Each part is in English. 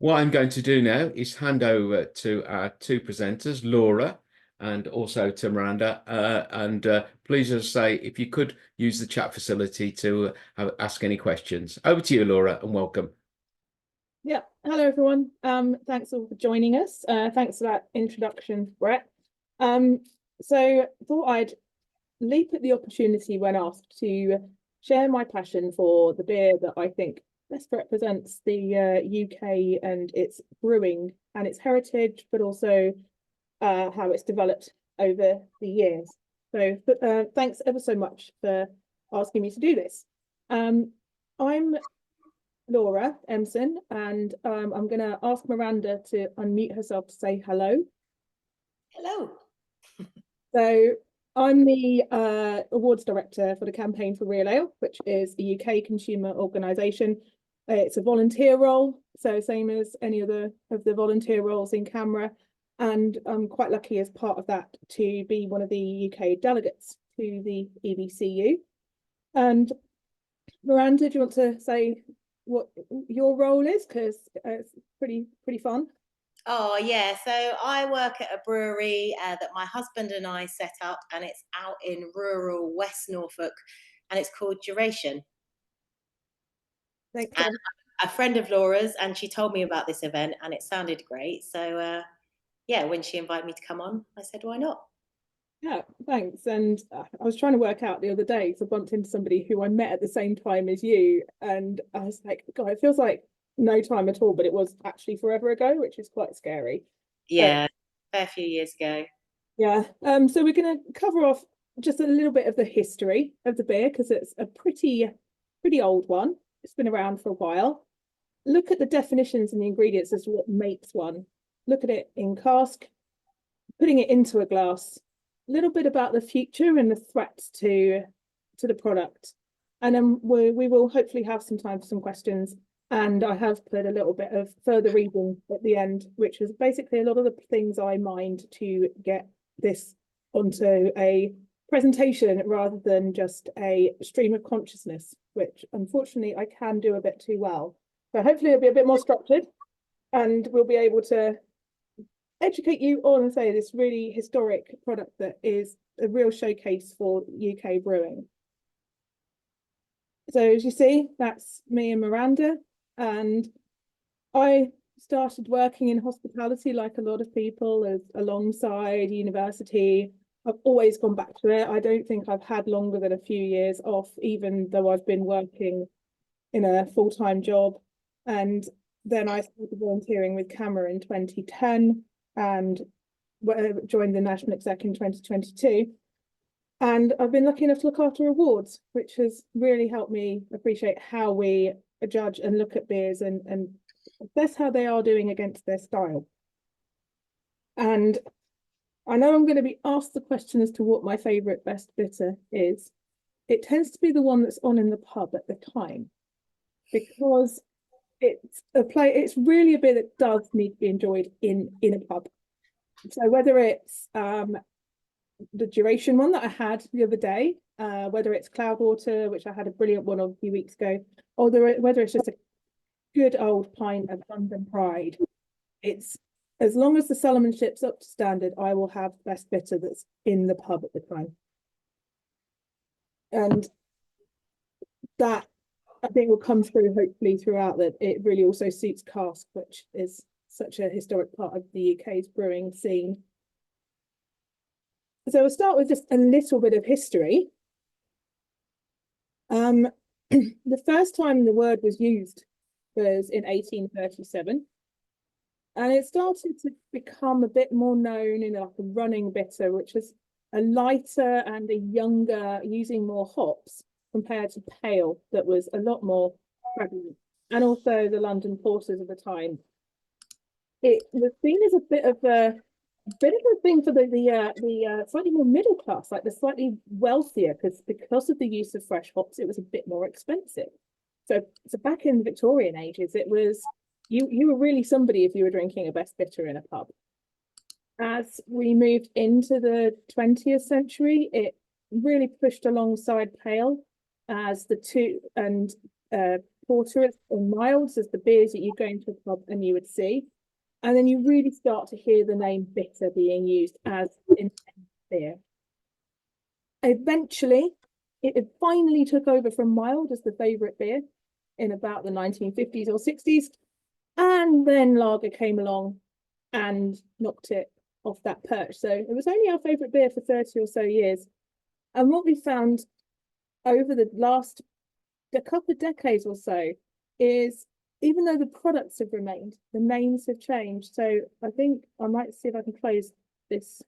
What I'm going to do now is hand over to our two presenters, Laura and also to Miranda. Please just say, if you could use the chat facility to ask any questions. Over to you, Laura, and welcome. Yeah, hello everyone. Thanks all for joining us. Thanks for that introduction, Brett. So thought I'd leap at the opportunity when asked to share my passion for the beer that I think best represents the UK and its brewing and its heritage, but also how it's developed over the years. So thanks ever so much for asking me to do this. I'm Laura Emson, and I'm going to ask Miranda to unmute herself to say hello. Hello. So I'm the Awards Director for the Campaign for Real Ale, which is a UK consumer organisation. It's a volunteer role, so same as any other of the volunteer roles in CAMRA. And I'm quite lucky as part of that to be one of the UK delegates to the EBCU. And Miranda, do you want to say what your role is? Because it's pretty fun. Oh yeah, so I work at a brewery that my husband and I set up, and it's out in rural West Norfolk, and it's called Duration. Thanks. And a friend of Laura's, and she told me about this event, and it sounded great. So yeah, when she invited me to come on, I said, why not? Yeah, thanks. And I was trying to work out the other day, because I bumped into somebody who I met at the same time as you, and I was like, God, it feels like no time at all, but it was actually forever ago, which is quite scary. Yeah, a fair few years ago. Yeah. So we're going to cover off just a little bit of the history of the beer, because it's a pretty old one. It's been around for a while. Look at the definitions and the ingredients as to what makes one. Look at it in cask, putting it into a glass. A little bit about the future and the threats to the product, and then we will hopefully have some time for some questions. And I have put a little bit of further reading at the end, which is basically a lot of the things I mined to get this onto a presentation rather than just a stream of consciousness, which unfortunately I can do a bit too well. So hopefully it'll be a bit more structured, and we'll be able to educate you on, say, this really historic product that is a real showcase for UK brewing. So as you see, that's me and Miranda, and I started working in hospitality like a lot of people as alongside university. I've always gone back to it. I don't think I've had longer than a few years off, even though I've been working in a full-time job. And then I started volunteering with CAMRA in 2010 and joined the National Exec in 2022. And I've been lucky enough to look after awards, which has really helped me appreciate how we judge and look at beers and assess how they are doing against their style. And I know I'm going to be asked the question as to what my favourite best bitter is. It tends to be the one that's on in the pub at the time, because it's really a beer that does need to be enjoyed in a pub. So whether it's the Duration one that I had the other day, whether it's Cloudwater, which I had a brilliant one on a few weeks ago, or whether it's just a good old pint of London Pride, it's, as long as the cellarmanship's up to standard, I will have the best bitter that's in the pub at the time. And that, I think, will come through hopefully throughout, that it really also suits cask, which is such a historic part of the UK's brewing scene. So we'll start with just a little bit of history. The first time the word was used was in 1837. And it started to become a bit more known in like a running bitter, which is a lighter and a younger, using more hops compared to pale, that was a lot more prevalent. And also the London porters of the time. It was seen as a bit of a thing for the slightly more middle class, like the slightly wealthier, because of the use of fresh hops, it was a bit more expensive. So back in the Victorian ages, it was you were really somebody if you were drinking a best bitter in a pub. As we moved into the 20th century, it really pushed alongside pale as the two, and porters or milds as the beers that you go into a pub and you would see. And then you really start to hear the name bitter being used as in beer. Eventually, it finally took over from mild as the favourite beer in about the 1950s or 60s. And then lager came along and knocked it off that perch. So it was only our favourite beer for 30 or so years. And what we found over the last couple of decades or so is, even though the products have remained, the names have changed. So I think I might see if I can close this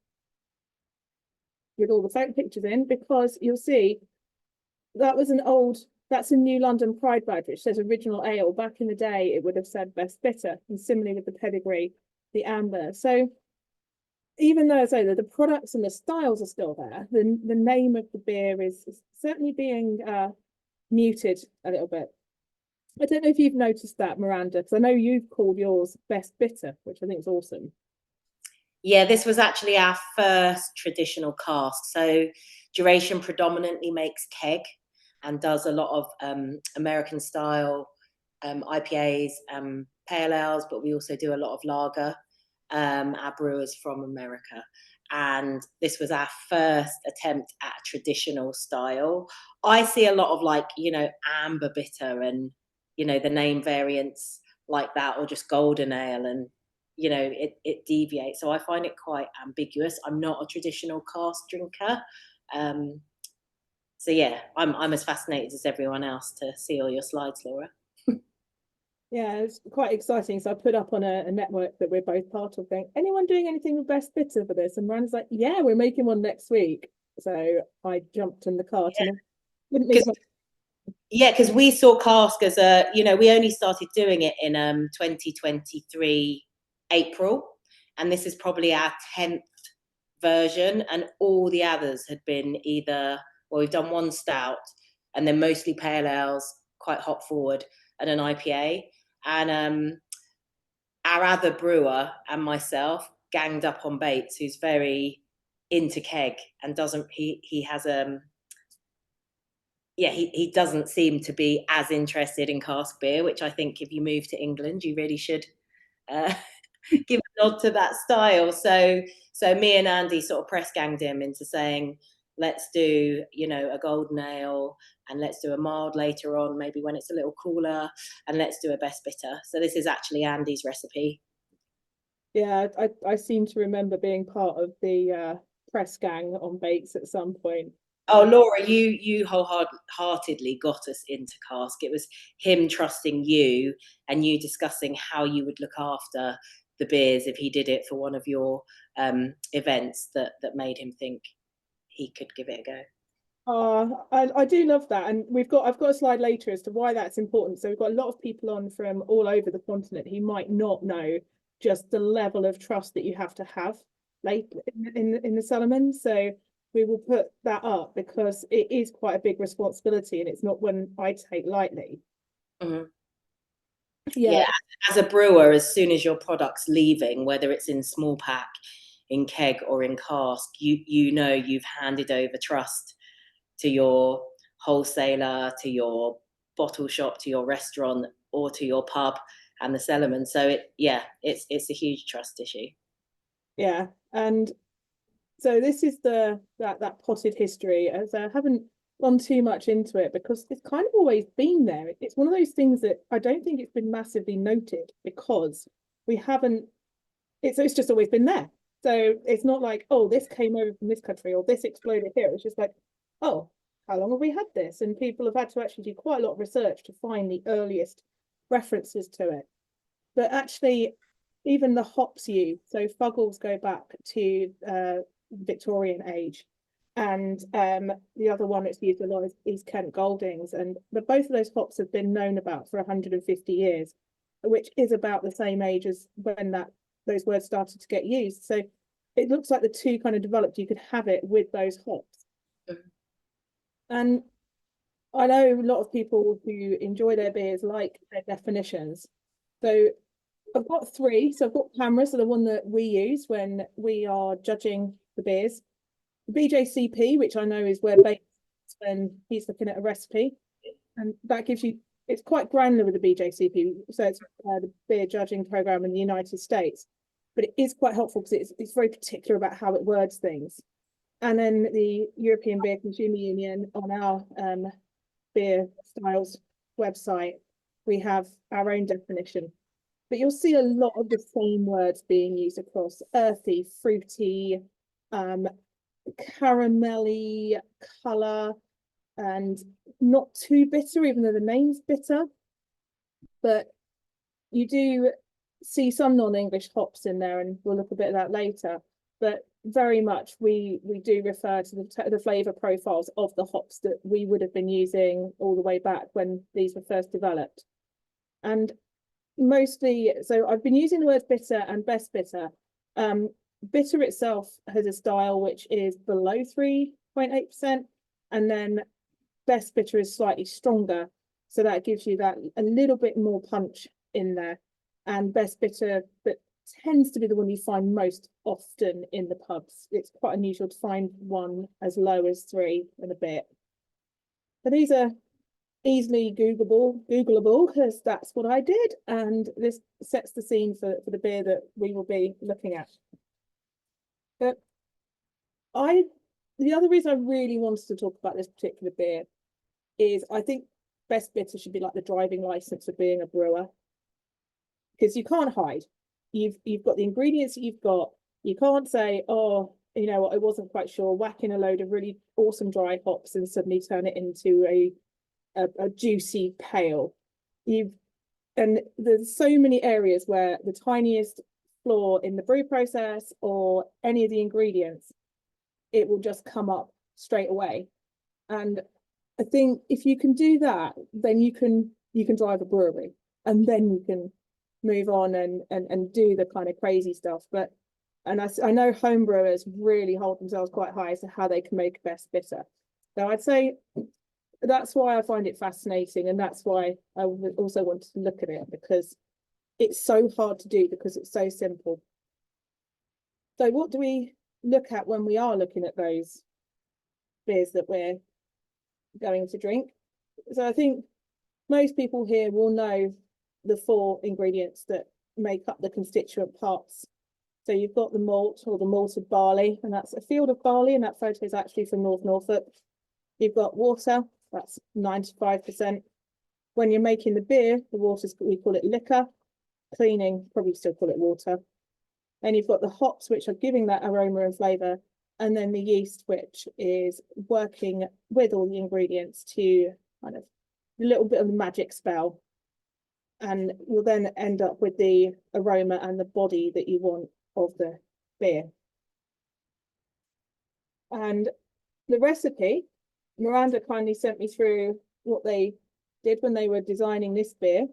with all the photo pictures in, because you'll see that's a New London Pride badge, which says original ale. Back in the day, it would have said best bitter, and similarly with the pedigree, the amber. So even though I say that the products and the styles are still there, the name of the beer is certainly being muted a little bit. I don't know if you've noticed that, Miranda, because I know you've called yours best bitter, which I think is awesome. Yeah, this was actually our first traditional cask. So Duration predominantly makes keg and does a lot of American style IPAs, pale ales, but we also do a lot of lager. Our brewers from America. And this was our first attempt at traditional style. I see a lot of amber bitter and, the name variants like that, or just golden ale, and it deviates. So I find it quite ambiguous. I'm not a traditional cask drinker. So yeah, I'm as fascinated as everyone else to see all your slides, Laura. Yeah, it's quite exciting. So I put up on a network that we're both part of, going, anyone doing anything with best bitter for this? And Miranda's like, yeah, we're making one next week. So I jumped in the cart and I wouldn't leave Yeah, because we saw cask as we only started doing it in 2023 April, and this is probably our 10th version, and all the others had been either, well, we've done one stout and then mostly pale ales, quite hop forward, and an IPA. And our other brewer and myself ganged up on Bates, who's very into keg and he doesn't seem to be as interested in cask beer, which I think if you move to England, you really should give a nod to that style. So me and Andy sort of press ganged him into saying, let's do, a golden ale, and let's do a mild later on, maybe when it's a little cooler, and let's do a best bitter. So this is actually Andy's recipe. Yeah, I seem to remember being part of the press gang on Bates at some point. Oh, Laura, you wholeheartedly got us into cask. It was him trusting you and you discussing how you would look after the beers if he did it for one of your events that made him think he could give it a go. I do love that, and I've got a slide later as to why that's important. So we've got a lot of people on from all over the continent who might not know just the level of trust that you have to have like in the Solomon. So we will put that up because it is quite a big responsibility, and it's not one I take lightly. Mm-hmm. Yeah, as a brewer, as soon as your product's leaving, whether it's in small pack, in keg, or in cask, you've handed over trust to your wholesaler, to your bottle shop, to your restaurant, or to your pub and the cellarman. So it's a huge trust issue. Yeah, and so this is that potted history, as I haven't gone too much into it because it's kind of always been there. It's one of those things that I don't think it's been massively noted because we haven't. It's just always been there. So it's not like, oh, this came over from this country or this exploded here. It's just like, oh, how long have we had this? And people have had to actually do quite a lot of research to find the earliest references to it. But actually, even the hops used, so fuggles go back to Victorian age, and the other one that's used a lot is Kent Goldings, and both of those hops have been known about for 150 years, which is about the same age as when those words started to get used. So it looks like the two kind of developed. You could have it with those hops. And I know a lot of people who enjoy their beers like their definitions. So I've got three. So I've got CAMRA, so the one that we use when we are judging the beers. The BJCP, which I know is where Bates when he's looking at a recipe, and that gives you it's quite granular with the BJCP, so it's the beer judging program in the United States, but it is quite helpful because it's very particular about how it words things. And then the European Beer Consumer Union, on our beer styles website, we have our own definition. But you'll see a lot of the same words being used across: earthy, fruity, caramelly, colour, and not too bitter, even though the name's bitter. But you do see some non-English hops in there, and we'll look a bit at that later. But very much we do refer to the flavour profiles of the hops that we would have been using all the way back when these were first developed. And mostly, so I've been using the words bitter and best bitter. Bitter itself has a style which is below 3.8%, and then best bitter is slightly stronger, so that gives you that a little bit more punch in there. And best bitter, but tends to be the one you find most often in the pubs. It's quite unusual to find one as low as 3 and a bit. But these are easily Googleable, because that's what I did, and this sets the scene for the beer that we will be looking at. But the other reason I really wanted to talk about this particular beer is I think best bitter should be like the driving license of being a brewer, because you can't hide. You've got the ingredients that you've got. You can't say, oh, you know what, I wasn't quite sure, whack in a load of really awesome dry hops and suddenly turn it into a juicy pale. And there's so many areas where the tiniest flaw in the brew process or any of the ingredients, it will just come up straight away. And I think if you can do that, then you can drive a brewery, and then you can move on and do the kind of crazy stuff. But I know home brewers really hold themselves quite high as to how they can make best bitter. So I'd say that's why I find it fascinating, and that's why I also wanted to look at it, because it's so hard to do because it's so simple. So what do we look at when we are looking at those beers that we're going to drink? So I think most people here will know the 4 ingredients that make up the constituent parts. So you've got the malt, or the malted barley, and that's a field of barley, and that photo is actually from North Norfolk. You've got water, that's 95%. When you're making the beer, the water's, we call it liquor. Cleaning, probably still call it water. And you've got the hops, which are giving that aroma and flavour, and then the yeast, which is working with all the ingredients to kind of a little bit of a magic spell. And you'll then end up with the aroma and the body that you want of the beer. And the recipe, Miranda kindly sent me through what they did when they were designing this beer.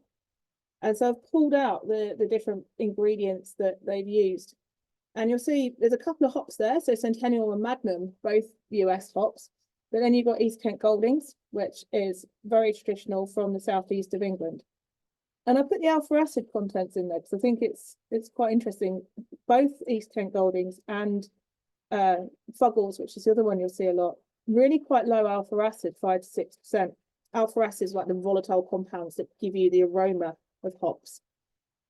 And so I've pulled out the different ingredients that they've used. And you'll see there's a couple of hops there. So Centennial and Magnum, both US hops. But then you've got East Kent Goldings, which is very traditional from the southeast of England. And I put the alpha acid contents in there because I think it's quite interesting. Both East Kent Goldings and Fuggles, which is the other one you'll see a lot, really quite low alpha acid, 5 to 6%. Alpha acid is like the volatile compounds that give you the aroma of hops.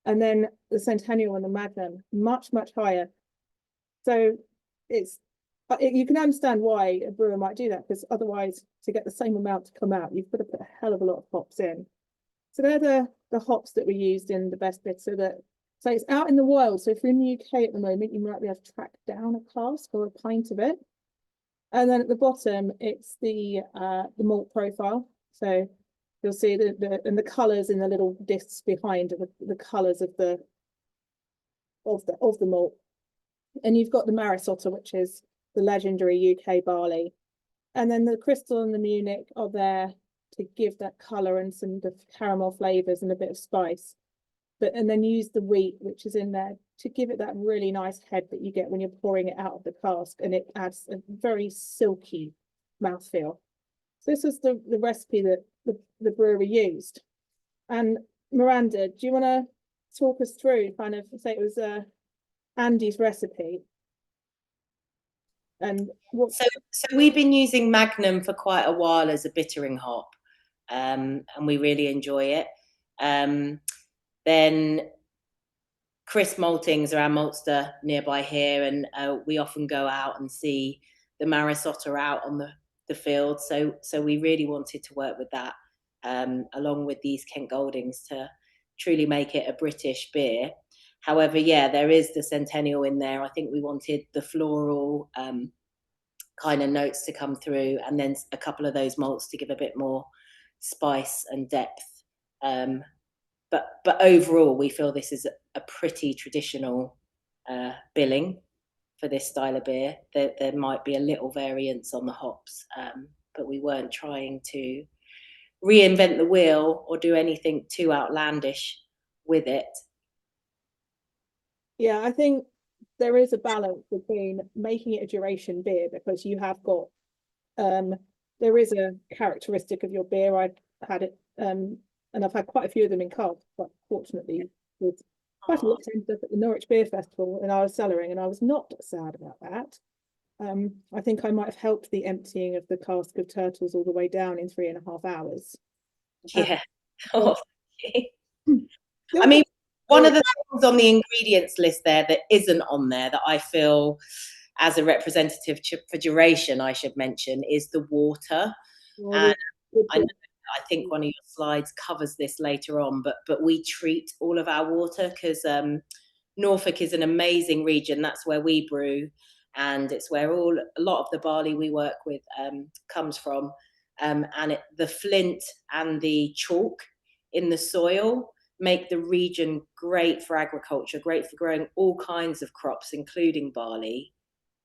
And then the Centennial and the Magnum, much, much higher. So you can understand why a brewer might do that, because otherwise, to get the same amount to come out, you've got to put a hell of a lot of hops in. So they're the hops that we used in the best bit. So it's out in the wild. So if you're in the UK at the moment, you might be able to track down a cask or a pint of it. And then at the bottom, it's the malt profile. So you'll see the colours in the little discs behind the colours of the malt. And you've got the Marisotta, which is the legendary UK barley. And then the Crystal and the Munich are there to give that colour and some caramel flavours and a bit of spice. And then use the wheat, which is in there, to give it that really nice head that you get when you're pouring it out of the cask, and it adds a very silky mouthfeel. So this was the recipe that the brewery used. And Miranda, do you want to talk us through, kind of say it was Andy's recipe? And what? So we've been using Magnum for quite a while as a bittering hop. and we really enjoy it. Then crisp maltings are our maltster nearby here, and we often go out and see the Marisotta out on the field. So we really wanted to work with that, along with these Kent Goldings, to truly make it a British beer. However, yeah, there is the Centennial in there. I think we wanted the floral kind of notes to come through, and then a couple of those malts to give a bit more spice and depth. But overall, we feel this is a pretty traditional billing for this style of beer. There might be a little variance on the hops, but we weren't trying to reinvent the wheel or do anything too outlandish with it. Yeah, I think there is a balance between making it a duration beer, because you have got there is a characteristic of your beer. I've had it and I've had quite a few of them in cask, but fortunately with quite a lot of stuff at the Norwich Beer Festival, and I was cellaring, and I was not sad about that. I think I might have helped the emptying of the cask of turtles all the way down in 3.5 hours. Yeah. Still I mean, got- one of the things on the ingredients list there that isn't on there that I feel as a representative for duration I should mention is the water. And I think one of your slides covers this later on, but we treat all of our water, because Norfolk is an amazing region. That's where we brew, and it's where a lot of the barley we work with comes from. And the flint and the chalk in the soil make the region great for agriculture, great for growing all kinds of crops, including barley,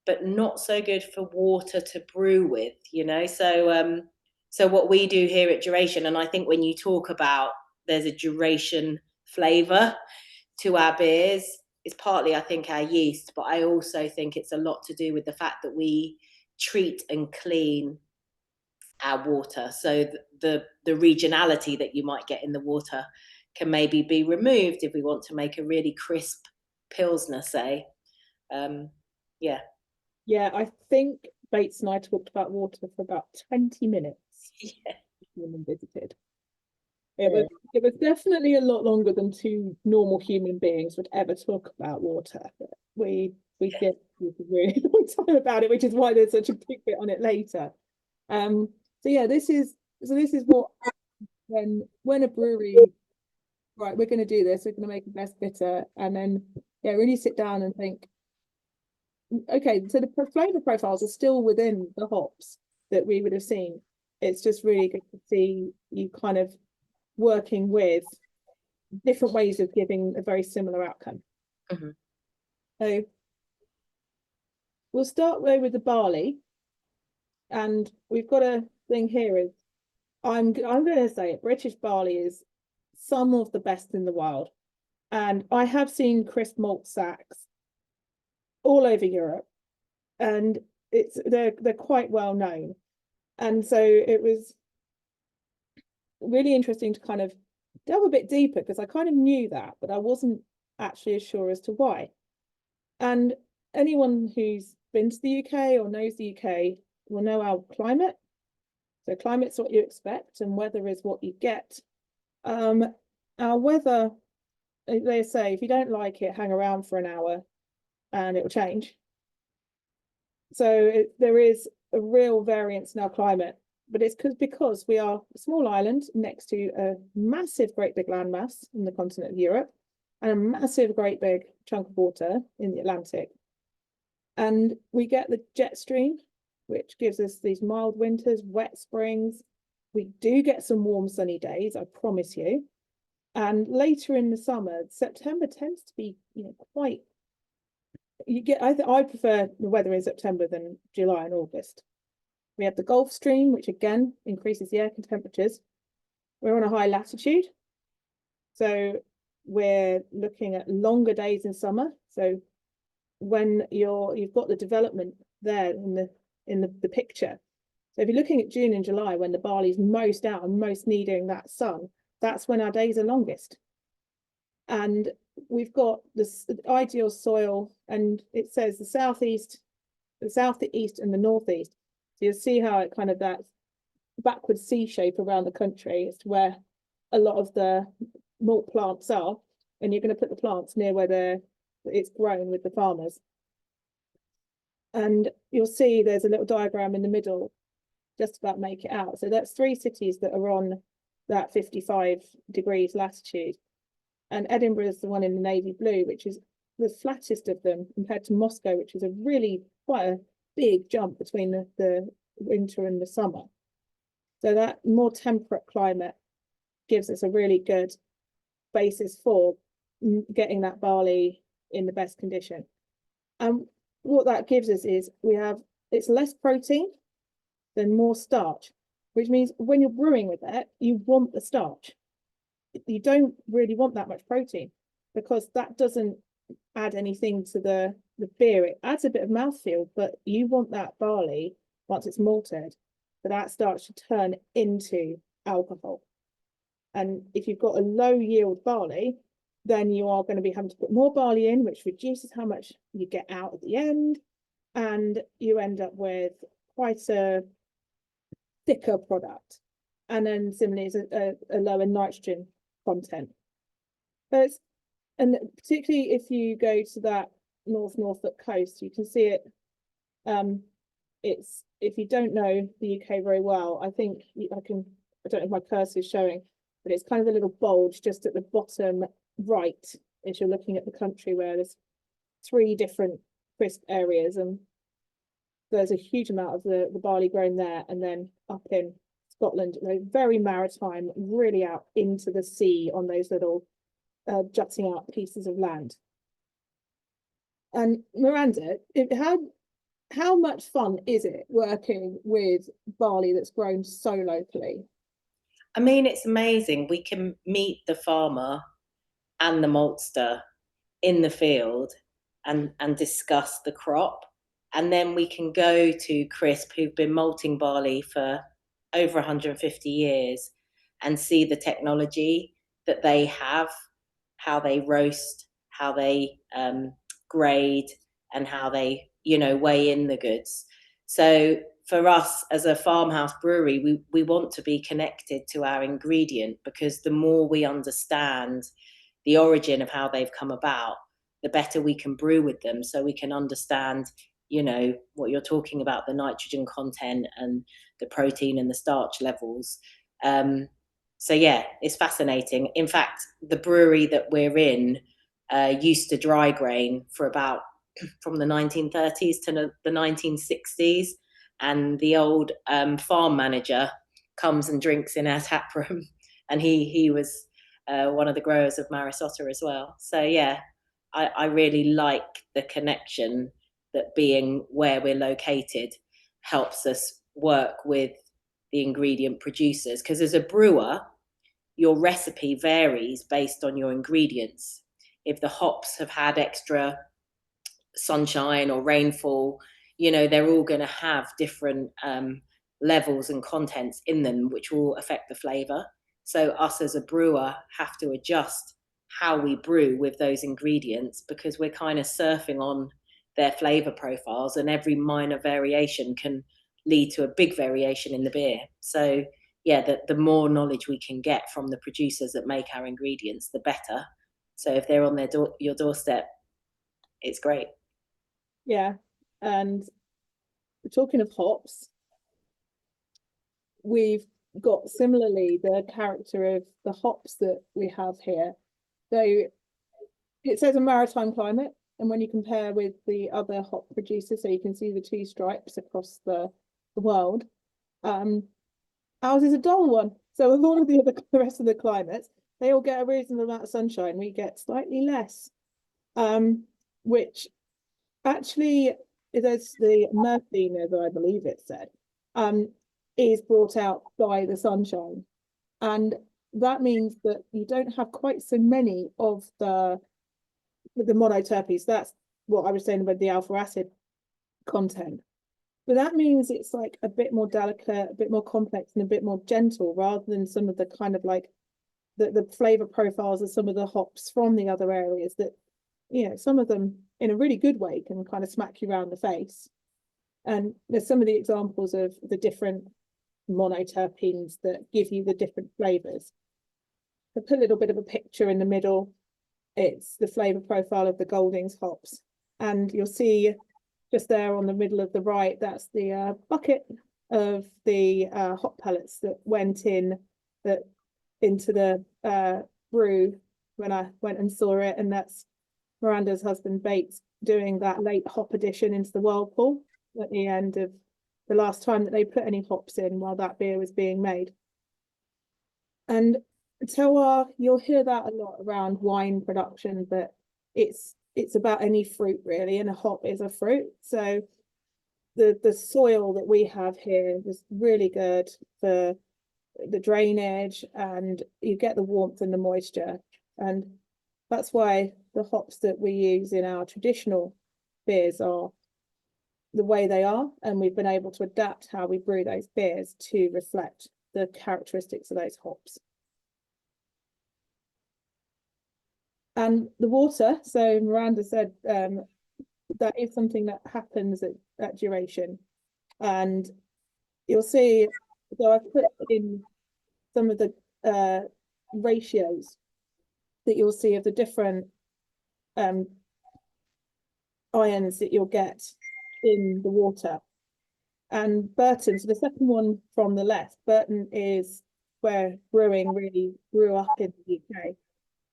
but not so good for water to brew with, you know. So what we do here at Duration, and I think when you talk about there's a duration flavour to our beers, it's partly, I think, our yeast, but I also think it's a lot to do with the fact that we treat and clean our water. So the regionality that you might get in the water can maybe be removed if we want to make a really crisp Pilsner, say. Yeah, I think Bates and I talked about water for about 20 minutes. Yeah. When we visited. It was definitely a lot longer than two normal human beings would ever talk about water. But we did a really long time about it, which is why there's such a big bit on it later. So yeah, this is what when a brewery, right, we're going to do this, we're going to make a best bitter, and then yeah, really sit down and think, okay, so the flavor profiles are still within the hops that we would have seen. It's just really good to see you kind of working with different ways of giving a very similar outcome. Mm-hmm. So we'll start with the barley, and we've got a thing here is I'm going to say it, British barley is some of the best in the world, and I have seen crisp malt sacks all over Europe, and they're quite well known. And so it was really interesting to kind of delve a bit deeper, because I kind of knew that, but I wasn't actually as sure as to why. And anyone who's been to the UK or knows the UK will know our climate. So climate's what you expect, and weather is what you get. Our weather, they say, if you don't like it, hang around for an hour and it will change. So there is a real variance in our climate, but it's because we are a small island next to a massive, great big landmass in the continent of Europe, and a massive, great big chunk of water in the Atlantic. And we get the jet stream, which gives us these mild winters, wet springs. We do get some warm, sunny days, I promise you. And later in the summer, September tends to be, quite. I prefer the weather in September than July and August. We have the Gulf Stream, which again increases the air temperatures. We're on a high latitude, so we're looking at longer days in summer. So when you've got the development there in the picture. So if you're looking at June and July, when the barley's most out and most needing that sun, that's when our days are longest. And we've got this ideal soil, and it says the southeast, the south, the east, and the northeast. So you'll see how it kind of that backward C shape around the country as to where a lot of the malt plants are, and you're going to put the plants near where it's grown with the farmers. And you'll see there's a little diagram in the middle, just about make it out. So that's 3 cities that are on that 55 degrees latitude. And Edinburgh is the one in the navy blue, which is the flattest of them compared to Moscow, which is a really quite a big jump between the winter and the summer. So that more temperate climate gives us a really good basis for getting that barley in the best condition. And what that gives us is it's less protein than more starch, which means when you're brewing with it, you want the starch. You don't really want that much protein, because that doesn't add anything to the beer. It adds a bit of mouthfeel, but you want that barley, once it's malted, for that starch to turn into alcohol. And if you've got a low yield barley, then you are going to be having to put more barley in, which reduces how much you get out at the end, and you end up with quite a thicker product. And then similarly is a lower nitrogen content. And particularly if you go to that North Norfolk coast, you can see it. It's, if you don't know the UK very well, I think I don't know if my cursor is showing, but it's kind of a little bulge just at the bottom right as you're looking at the country, where there's 3 different crisp areas, and there's a huge amount of the barley grown there. And then up in Scotland, very maritime, really out into the sea on those little jutting out pieces of land. And Miranda, how much fun is it working with barley that's grown so locally? I mean, it's amazing. We can meet the farmer and the maltster in the field and discuss the crop. And then we can go to Crisp, who've been malting barley for over 150 years, and see the technology that they have, how they roast, how they grade, and how they, weigh in the goods. So for us as a farmhouse brewery, we want to be connected to our ingredient, because the more we understand the origin of how they've come about, the better we can brew with them. So we can understand, what you're talking about, the nitrogen content and the protein and the starch levels. So yeah, it's fascinating. In fact, the brewery that we're in used to dry grain from the 1930s to the 1960s. And the old farm manager comes and drinks in our tap room. And he was one of the growers of Marisota as well. So yeah, I really like the connection that being where we're located helps us work with the ingredient producers. Because as a brewer, your recipe varies based on your ingredients. If the hops have had extra sunshine or rainfall, they're all going to have different levels and contents in them, which will affect the flavor. So us as a brewer have to adjust how we brew with those ingredients, because we're kind of surfing on their flavor profiles, and every minor variation can lead to a big variation in the beer. So yeah, the more knowledge we can get from the producers that make our ingredients, the better. So if they're on your doorstep, it's great. Yeah. And talking of hops, we've got similarly the character of the hops that we have here. So it says a maritime climate, and when you compare with the other hop producers, so you can see the 2 stripes across the world, ours is a dull one. So with all of the rest of the climates, they all get a reasonable amount of sunshine. We get slightly less, which actually, there's the myrcene, as I believe it said, is brought out by the sunshine. And that means that you don't have quite so many of the monoterpenes. That's what I was saying about the alpha acid content. But that means it's like a bit more delicate, a bit more complex, and a bit more gentle, rather than some of the kind of like the flavor profiles of some of the hops from the other areas that, some of them in a really good way can kind of smack you around the face. And there's some of the examples of the different monoterpenes that give you the different flavors. I put a little bit of a picture in the middle. It's the flavor profile of the Goldings hops, and you'll see just there on the middle of the right, that's the bucket of the hop pellets that went into the brew when I went and saw it, and that's Miranda's husband Bates doing that late hop addition into the whirlpool at the end of the last time that they put any hops in while that beer was being made. And terroir, you'll hear that a lot around wine production, but it's about any fruit really, and a hop is a fruit. So the soil that we have here is really good for the drainage, and you get the warmth and the moisture, and that's why the hops that we use in our traditional beers are the way they are, and we've been able to adapt how we brew those beers to reflect the characteristics of those hops. And the water, so Miranda said that is something that happens at Duration, and you'll see, so I've put in some of the ratios that you'll see of the different ions that you'll get in the water. And Burton, so the second one from the left, Burton is where brewing really grew up in the UK.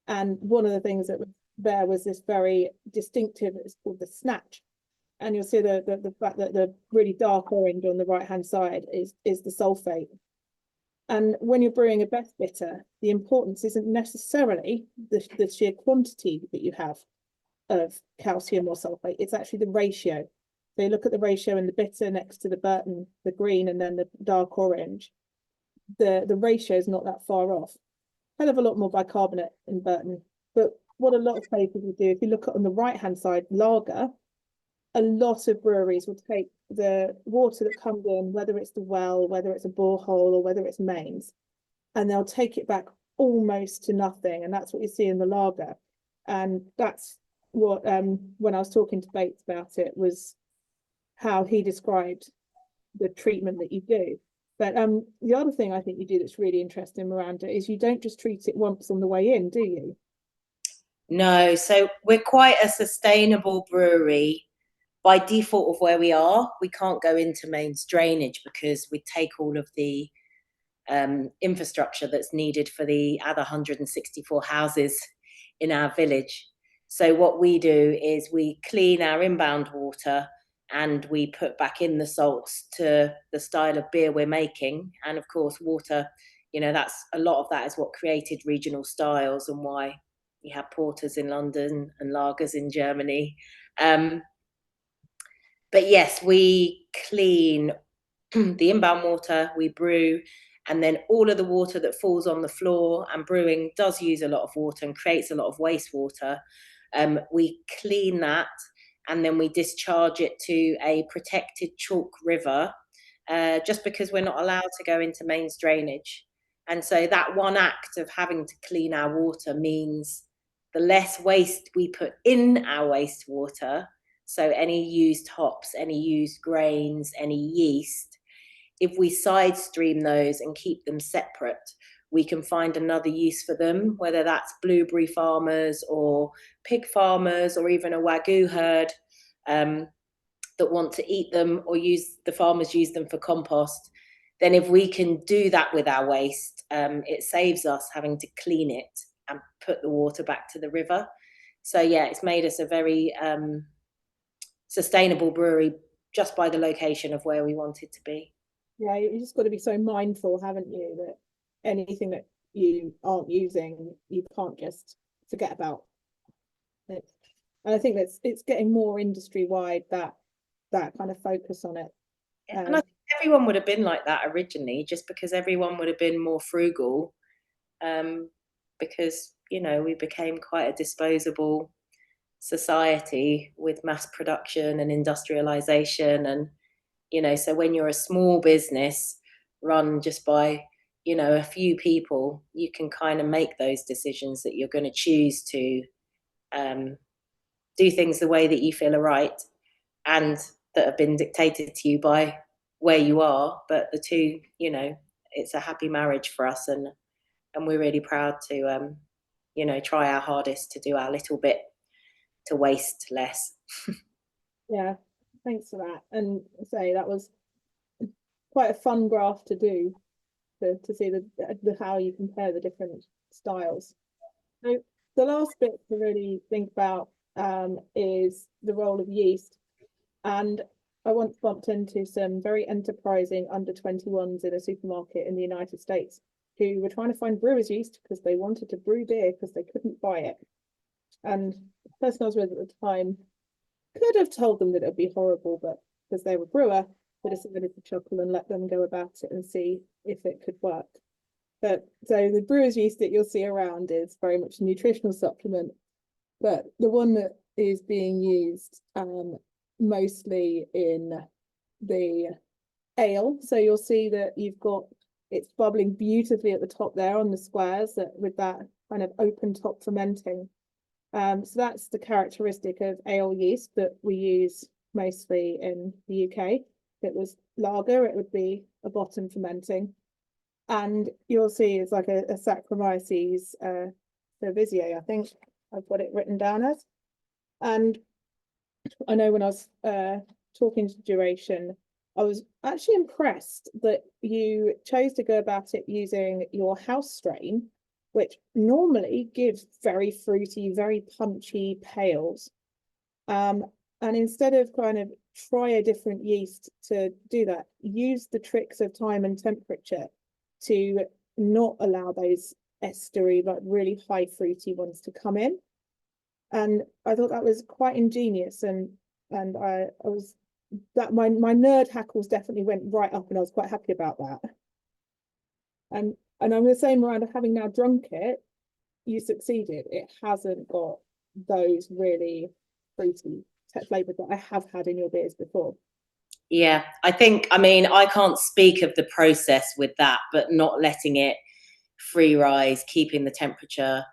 And one of the things that was there was this very distinctive, it's called the snatch. And you'll see the fact that the really dark orange on the right-hand side is the sulfate. And when you're brewing a best bitter, the importance isn't necessarily the sheer quantity that you have of calcium or sulfate, it's actually the ratio. So you look at the ratio in the bitter next to the Burton, the green, and then the dark orange. The ratio is not that far off. Hell of a lot more bicarbonate in Burton. But what a lot of places will do, if you look at on the right-hand side, lager, a lot of breweries will take the water that comes in, whether it's the well, whether it's a borehole, or whether it's mains, and they'll take it back almost to nothing. And that's what you see in the lager. And that's what, when I was talking to Bates about it, was how he described the treatment that you do. But the other thing I think you do that's really interesting, Miranda, is you don't just treat it once on the way in, do you? No, so we're quite a sustainable brewery. By default of where we are, we can't go into mains drainage because we take all of the infrastructure that's needed for the other 164 houses in our village. So what we do is we clean our inbound water and we put back in the salts to the style of beer we're making. And of course, water, you know, that's a lot of that is what created regional styles and why you have porters in London and lagers in Germany. But yes, we clean the inbound water, we brew, and then all of the water that falls on the floor, and brewing does use a lot of water and creates a lot of wastewater. We clean that, and then we discharge it to a protected chalk river, just because we're not allowed to go into mains drainage. And so that one act of having to clean our water means the less waste we put in our wastewater, so any used hops, any used grains, any yeast, if we side stream those and keep them separate, we can find another use for them, whether that's blueberry farmers or pig farmers or even a Wagyu herd that want to eat them, or the farmers use them for compost. Then if we can do that with our waste, it saves us having to clean it and put the water back to the river. So yeah, it's made us a very sustainable brewery just by the location of where we wanted to be. Yeah, you just got to be so mindful, haven't you, that anything that you aren't using, you can't just forget about it. And I think it's getting more industry-wide, that kind of focus on it. And I think everyone would have been like that originally, just because everyone would have been more frugal, because, you know, we became quite a disposable society with mass production and industrialization. And, you know, so when you're a small business run just by, you know, a few people, you can kind of make those decisions that you're going to choose to do things the way that you feel are right and that have been dictated to you by where you are, but the two, you know, it's a happy marriage for us, and we're really proud to you know, try our hardest to do our little bit to waste less. Yeah, thanks for that. And say that was quite a fun graph to do, to see the how you compare the different styles. So the last bit to really think about is the role of yeast. And I once bumped into some very enterprising under 21s in a supermarket in the United States who were trying to find brewer's yeast because they wanted to brew beer because they couldn't buy it. And the person I was with at the time could have told them that it would be horrible, but because they were a brewer, they decided to chuckle and let them go about it and see if it could work. But so the brewer's yeast that you'll see around is very much a nutritional supplement, but the one that is being used mostly in the ale. So you'll see that you've got it's bubbling beautifully at the top there on the squares, that with that kind of open top fermenting. So that's the characteristic of ale yeast that we use mostly in the UK. If it was lager, it would be a bottom fermenting. And you'll see it's like a Saccharomyces cerevisiae, I think I've got it written down as. And I know when I was talking to Duration, I was actually impressed that you chose to go about it using your house strain, which normally gives very fruity, very punchy pails. And instead of kind of try a different yeast to do that, use the tricks of time and temperature to not allow those estery, like really high fruity ones to come in. And I thought that was quite ingenious, and I was that my nerd hackles definitely went right up, and I was quite happy about that. And I'm going to say, Miranda, having now drunk it, you succeeded. It hasn't got those really fruity flavors that I have had in your beers before. Yeah, I think, I mean, I can't speak of the process with that, but not letting it free rise, keeping the temperature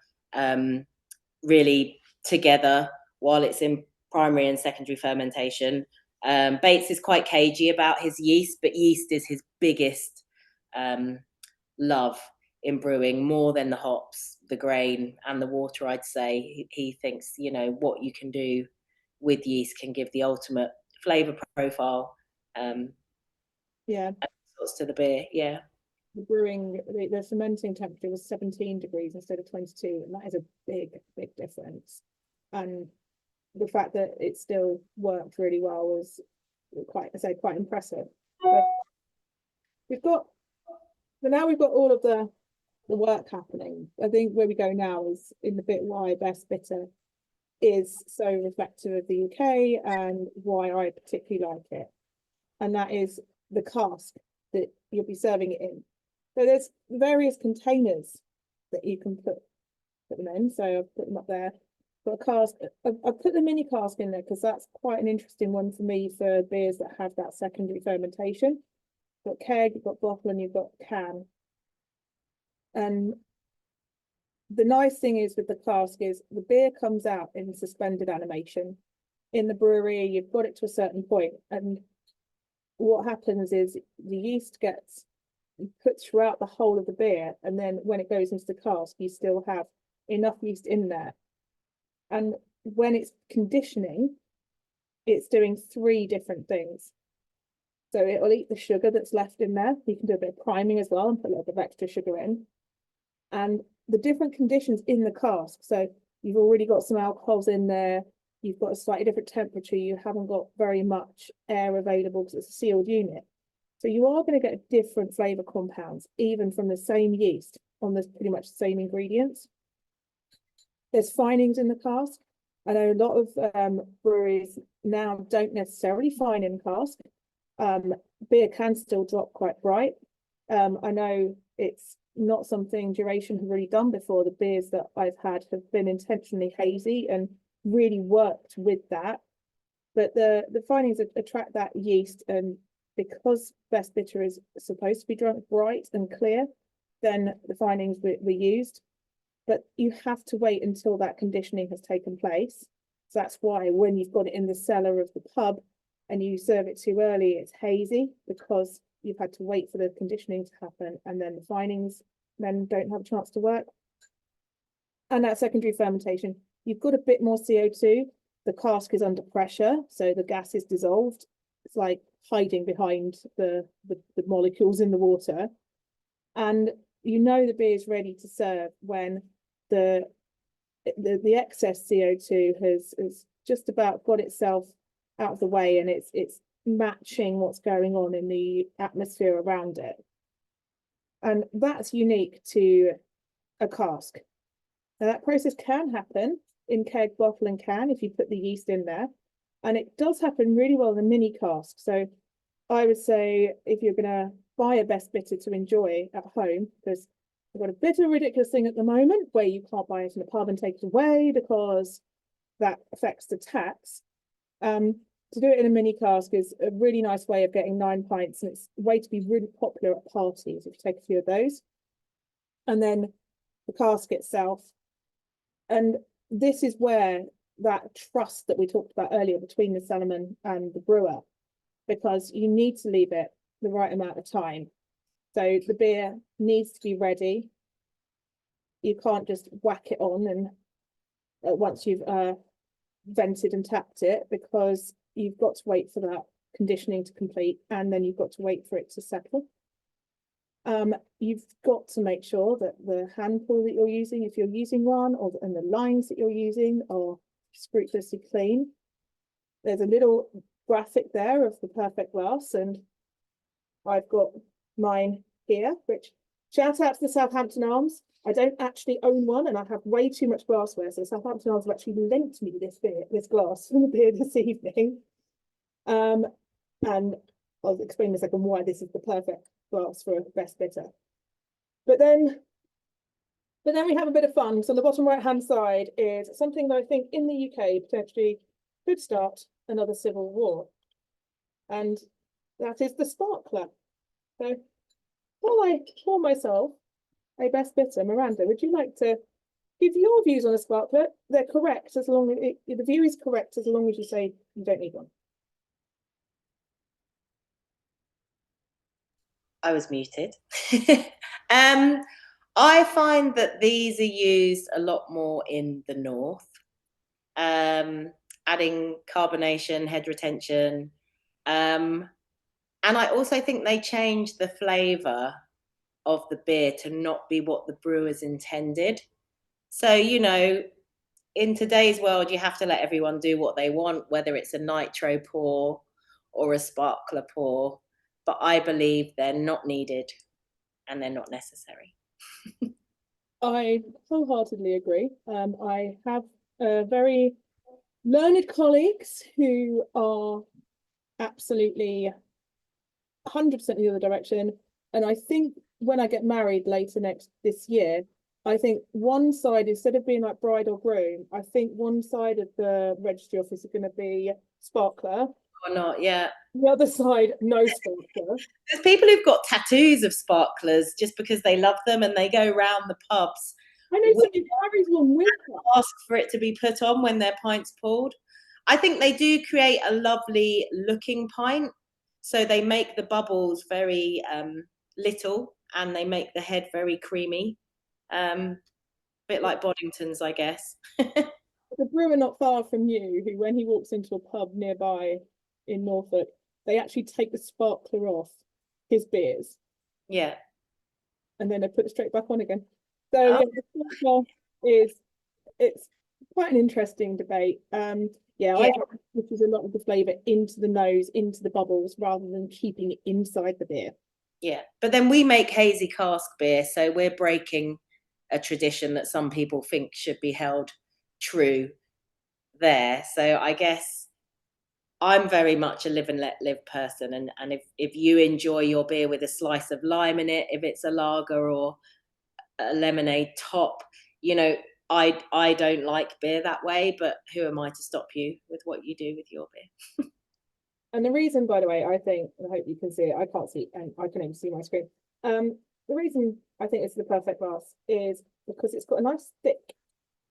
really together while it's in primary and secondary fermentation. Bates is quite cagey about his yeast, but yeast is his biggest love in brewing, more than the hops, the grain and the water. I'd say he thinks, you know, what you can do with yeast can give the ultimate flavor profile to the beer. Yeah, the brewing, the fermenting temperature was 17 degrees instead of 22, and that is a big difference. And the fact that it still worked really well was quite impressive. But now we've got all of the work happening. I think where we go now is in the bit why Best Bitter is so reflective of the UK and why I particularly like it. And that is the cask that you'll be serving it in. So there's various containers that you can put them in. So I've put them up there. Got a cask. I've put the mini cask in there because that's quite an interesting one for me for beers that have that secondary fermentation. You've got keg, you've got bottle, and you've got can. And the nice thing is with the cask is the beer comes out in suspended animation. In the brewery, you've got it to a certain point, and what happens is the yeast gets put throughout the whole of the beer, and then when it goes into the cask, you still have enough yeast in there. And when it's conditioning, it's doing 3 different things. So it will eat the sugar that's left in there. You can do a bit of priming as well and put a little bit of extra sugar in. And the different conditions in the cask. So you've already got some alcohols in there. You've got a slightly different temperature. You haven't got very much air available because it's a sealed unit. So you are going to get different flavour compounds, even from the same yeast on this pretty much the same ingredients. There's finings in the cask. I know a lot of breweries now don't necessarily fine in cask. Beer can still drop quite bright. I know it's not something Duration have really done before. The beers that I've had have been intentionally hazy and really worked with that. But the finings attract that yeast, and because Best Bitter is supposed to be drunk bright and clear, then the finings were used. But you have to wait until that conditioning has taken place. So that's why when you've got it in the cellar of the pub, and you serve it too early, it's hazy because you've had to wait for the conditioning to happen, and then the finings then don't have a chance to work. And that secondary fermentation, you've got a bit more CO2. The cask is under pressure, so the gas is dissolved. It's like hiding behind the molecules in the water. And you know the beer is ready to serve when the excess CO2 has just about got itself out of the way, and it's matching what's going on in the atmosphere around it. And that's unique to a cask. Now, that process can happen in keg, bottle, and can if you put the yeast in there. And it does happen really well in a mini cask. So I would say if you're going to buy a best bitter to enjoy at home, because I've got a bit of a ridiculous thing at the moment where you can't buy it in a pub and take it away because that affects the tax. To do it in a mini cask is a really nice way of getting 9 pints, and it's a way to be really popular at parties if you take a few of those. And then the cask itself. And this is where that trust that we talked about earlier between the cellarman and the brewer, because you need to leave it the right amount of time. So the beer needs to be ready. You can't just whack it on and once you've vented and tapped it, because you've got to wait for that conditioning to complete, and then you've got to wait for it to settle. You've got to make sure that the hand pull that you're using, if you're using one, and the lines that you're using are scrupulously clean. There's a little graphic there of the perfect glass, and I've got mine here, which shout out to the Southampton Arms. I don't actually own one, and I have way too much glassware, so Southampton Arms have actually lent me this glass from the beer this evening. And I'll explain in a second why this is the perfect glass for a best bitter. But then we have a bit of fun. So on the bottom right hand side is something that I think in the UK potentially could start another civil war, and that is the sparkler. So while I pour myself a best bitter, Miranda, would you like to give your views on a sparkler? They're correct as long as the view is correct as long as you say you don't need one. I was muted. I find that these are used a lot more in the north, adding carbonation, head retention. And I also think they change the flavour of the beer to not be what the brewers intended. So, you know, in today's world, you have to let everyone do what they want, whether it's a nitro pour or a sparkler pour. But I believe they're not needed and they're not necessary. I wholeheartedly agree. I have very learned colleagues who are absolutely 100% in the other direction. And I think when I get married later this year, I think one side, instead of being like bride or groom, I think one side of the registry office is going to be sparkler. Or not, yeah. The other side, no sparkler. There's people who've got tattoos of sparklers just because they love them, and they go around the pubs. I know somebody carries one with them. Ask for it to be put on when their pint's poured. I think they do create a lovely looking pint. So they make the bubbles very little, and they make the head very creamy. Bit like Boddington's, I guess. The brewer not far from you, who when he walks into a pub nearby in Norfolk, they actually take the sparkler off his beers. Yeah. And then they put it straight back on again. So yeah, the sparkler it's quite an interesting debate. Yeah, I think which is a lot of the flavour into the nose, into the bubbles, rather than keeping it inside the beer. Yeah, but then we make hazy cask beer, so we're breaking a tradition that some people think should be held true there. So I guess I'm very much a live and let live person, and if you enjoy your beer with a slice of lime in it, if it's a lager or a lemonade top, you know, I don't like beer that way, but who am I to stop you with what you do with your beer? And the reason, by the way, I think, and I hope you can see it, I can't see, and I can only see my screen. The reason I think it's the perfect glass is because it's got a nice thick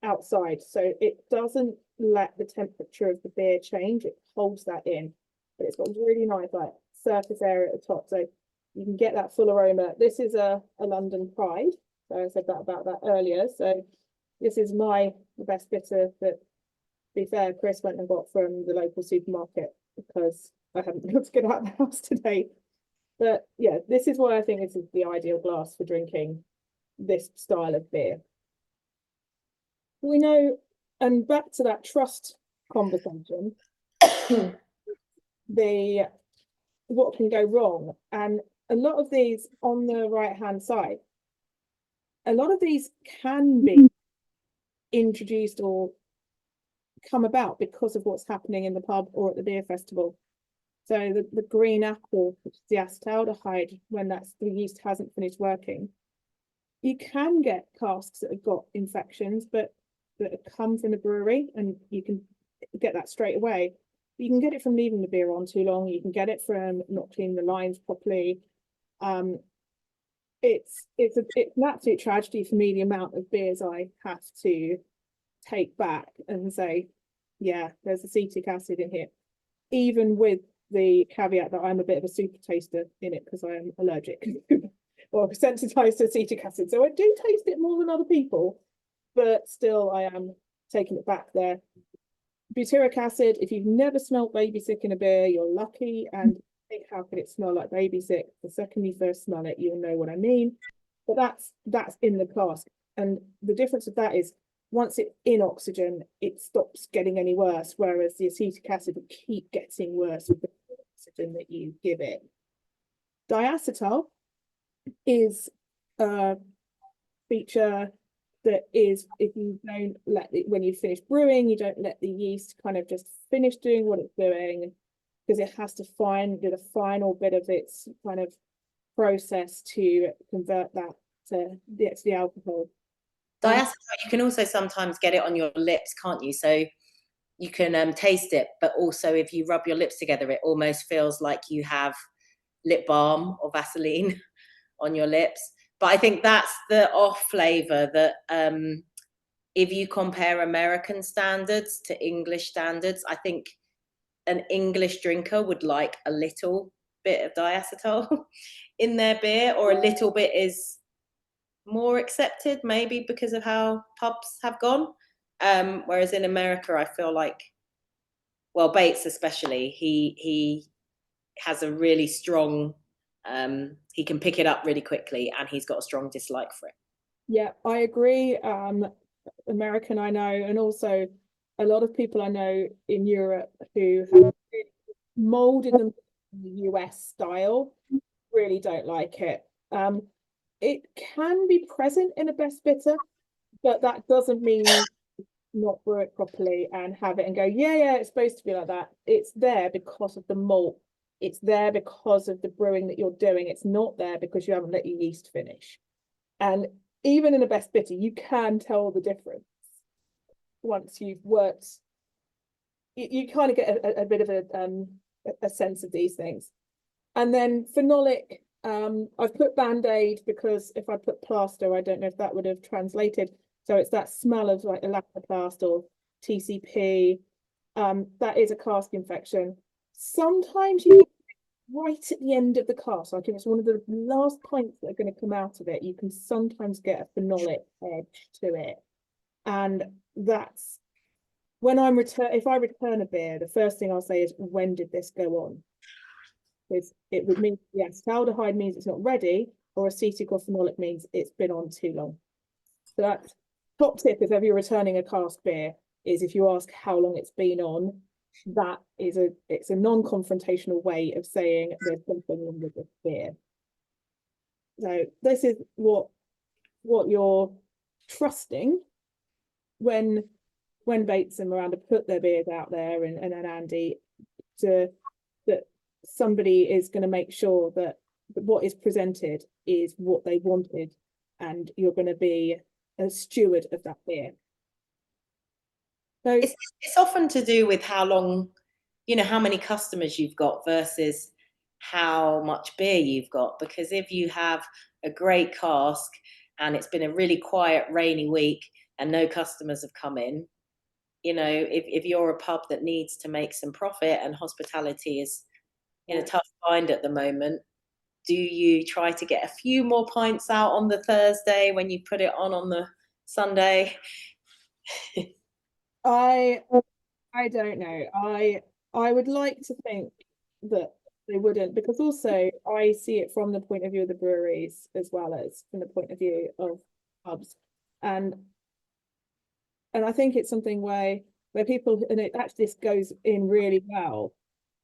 outside, so it doesn't let the temperature of the beer change, it holds that in. but it's got really nice like surface area at the top, so you can get that full aroma. This is a London Pride, so I said that about that earlier. So this is the best bitter that, to be fair, Chris went and got from the local supermarket because I haven't been able to get out of the house today. But yeah, this is why I think this is the ideal glass for drinking this style of beer. We know, and back to that trust conversation, what can go wrong, and a lot of these on the right hand side, a lot of these can be introduced or come about because of what's happening in the pub or at the beer festival. So the green apple, which is the acetaldehyde, when the yeast hasn't finished working, you can get casks that have got infections, but that have come from the brewery, and you can get that straight away. You can get it from leaving the beer on too long. You can get it from not cleaning the lines properly. It's an absolute tragedy for me, the amount of beers I have to take back and say, yeah, there's acetic acid in here, even with the caveat that I'm a bit of a super taster in it because I am allergic or sensitized to acetic acid. So I do taste it more than other people, but still I am taking it back there. Butyric acid, if you've never smelled baby sick in a beer, you're lucky. And think, how could it smell like baby sick? The second you first smell it, you'll know what I mean. But that's in the cask. And the difference of that is once it's in oxygen, it stops getting any worse, whereas the acetic acid will keep getting worse with the oxygen that you give it. Diacetyl is a feature that is, if you don't let it, when you finish brewing, you don't let the yeast kind of just finish doing what it's doing, because it has to do the final bit of its kind of process to convert that to the alcohol. Diacetyl, you can also sometimes get it on your lips, can't you? So you can taste it, but also if you rub your lips together, it almost feels like you have lip balm or Vaseline on your lips. But I think that's the off flavor that if you compare American standards to English standards, I think an English drinker would like a little bit of diacetyl in their beer, or a little bit is more accepted, maybe because of how pubs have gone. Whereas in America, I feel like, well, Bates especially, he has a really strong, he can pick it up really quickly, and he's got a strong dislike for it. Yeah, I agree. American, I know, and also a lot of people I know in Europe who have molded them in the US style really don't like it. It can be present in a best bitter, but that doesn't mean not brew it properly and have it and go, yeah, it's supposed to be like that. It's there because of the malt. It's there because of the brewing that you're doing. It's not there because you haven't let your yeast finish. And even in a best bitter, you can tell the difference once you've worked. You kind of get a bit of a sense of these things. And then phenolic, I've put Band-Aid because if I put plaster, I don't know if that would have translated. So it's that smell of like elastoplast or TCP. That is a cask infection. Sometimes you right at the end of the cask, like if it's one of the last pints that are going to come out of it, you can sometimes get a phenolic edge to it. And that's when if I return a beer, the first thing I'll say is, when did this go on? Because it would mean, yes, aldehyde means it's not ready, or acetic or phenolic means it's been on too long. So that's top tip if ever you're returning a cask beer, is if you ask how long it's been on, that is it's a non-confrontational way of saying there's something wrong with this beer. So this is what you're trusting when Bates and Miranda put their beers out there, and Andy, that somebody is going to make sure that what is presented is what they wanted, and you're going to be a steward of that beer. So it's often to do with how long, how many customers you've got versus how much beer you've got. Because if you have a great cask and it's been a really quiet, rainy week and no customers have come in, if you're a pub that needs to make some profit and hospitality is in a tough bind at the moment. Do you try to get a few more pints out on the Thursday when you put it on the Sunday? I don't know. I would like to think that they wouldn't, because also I see it from the point of view of the breweries as well as from the point of view of pubs. And I think it's something where people, and it actually this goes in really well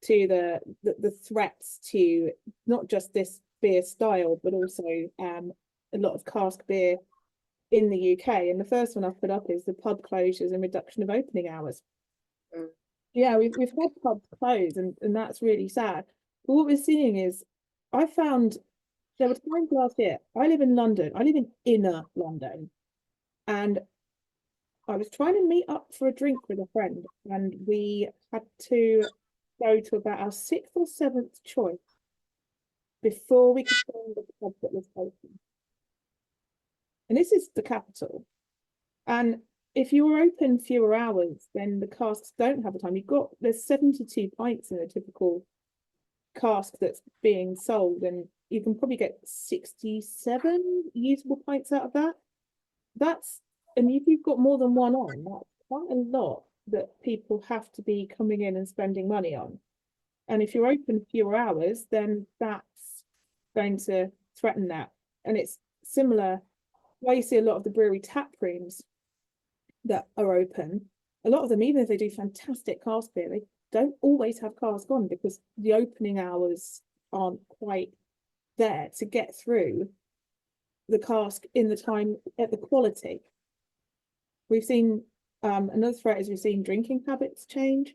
to the threats to not just this beer style, but also a lot of cask beer in the UK. And the first one I've put up is the pub closures and reduction of opening hours. Mm. Yeah, we've had pubs close, and that's really sad. But what we're seeing is, I found there were times last year. I live in London. I live in inner London, and I was trying to meet up for a drink with a friend, and we had to go to about our 6th or 7th choice before we could find the pub that was open. And this is the capital. And if you're open fewer hours, then the casks don't have the time. There's 72 pints in a typical cask that's being sold, and you can probably get 67 usable pints out of that. And if you've got more than one on, that's quite a lot that people have to be coming in and spending money on. And if you're open fewer hours, then that's going to threaten that. And it's similar. Why you see a lot of the brewery tap rooms that are open, a lot of them, even if they do fantastic cask beer, they don't always have cask on because the opening hours aren't quite there to get through the cask in the time at the quality. We've seen another threat is we've seen drinking habits change.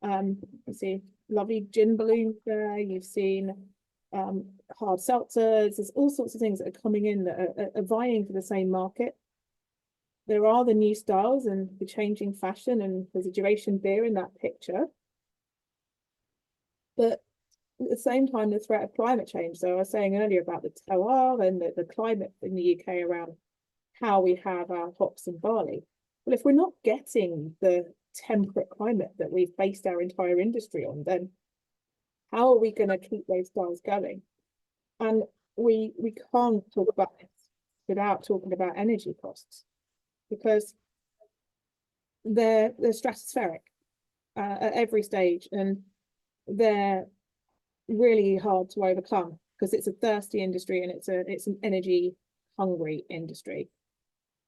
You see lovely gin balloons there. You've seen hard seltzers. There's all sorts of things that are coming in that are vying for the same market. There are the new styles and the changing fashion, and there's a duration beer in that picture. But at the same time, the threat of climate change. So I was saying earlier about the terroir and the climate in the UK around how we have our hops and barley. Well, if we're not getting the temperate climate that we've based our entire industry on, then how are we going to keep those styles going? And we can't talk about this without talking about energy costs, because they're stratospheric at every stage, and they're really hard to overcome because it's a thirsty industry and it's an energy hungry industry.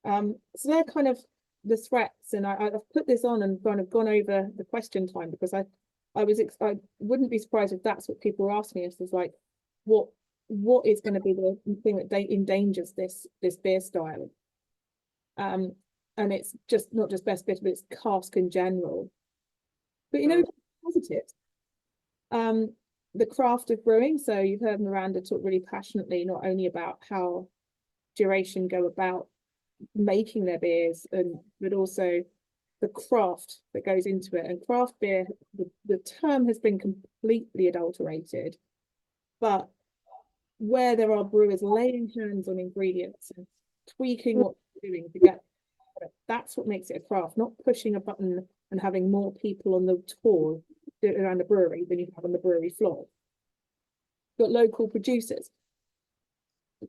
So they're kind of the threats, and I've put this on and kind of gone over the question time because I wouldn't be surprised if that's what people are asking us, is like, what is going to be the thing that endangers this beer style? And it's just not just best bitter, but it's cask in general. But positives. The craft of brewing. So you've heard Miranda talk really passionately, not only about how Duration go about making their beers, but also the craft that goes into it. And craft beer, the term has been completely adulterated, but where there are brewers laying hands on ingredients and tweaking what they're doing to get, that's what makes it a craft, not pushing a button and having more people on the tour around the brewery than you have on the brewery floor. Got local producers.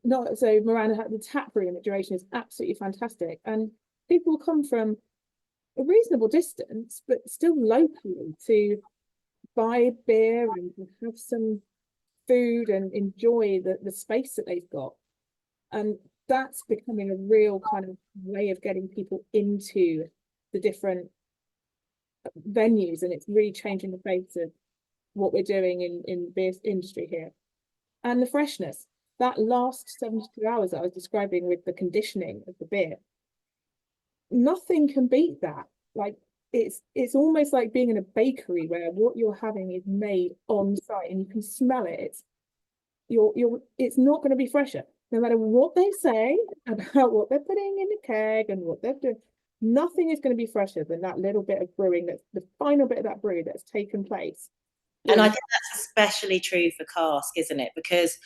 Not so Miranda had the tap room at Duration is absolutely fantastic, and people will come from a reasonable distance, but still locally, to buy beer and have some food and enjoy the space that they've got. And that's becoming a real kind of way of getting people into the different venues, and it's really changing the face of what we're doing in beer industry here. And the freshness, that last 72 hours that I was describing with the conditioning of the beer, nothing can beat that. Like, it's almost like being in a bakery where what you're having is made on site and you can smell it. It's not going to be fresher, no matter what they say about what they're putting in the keg and what they're doing. Nothing is going to be fresher than that little bit of brewing, that's the final bit of that brew that's taken place. And I think that's especially true for cask, isn't it? Because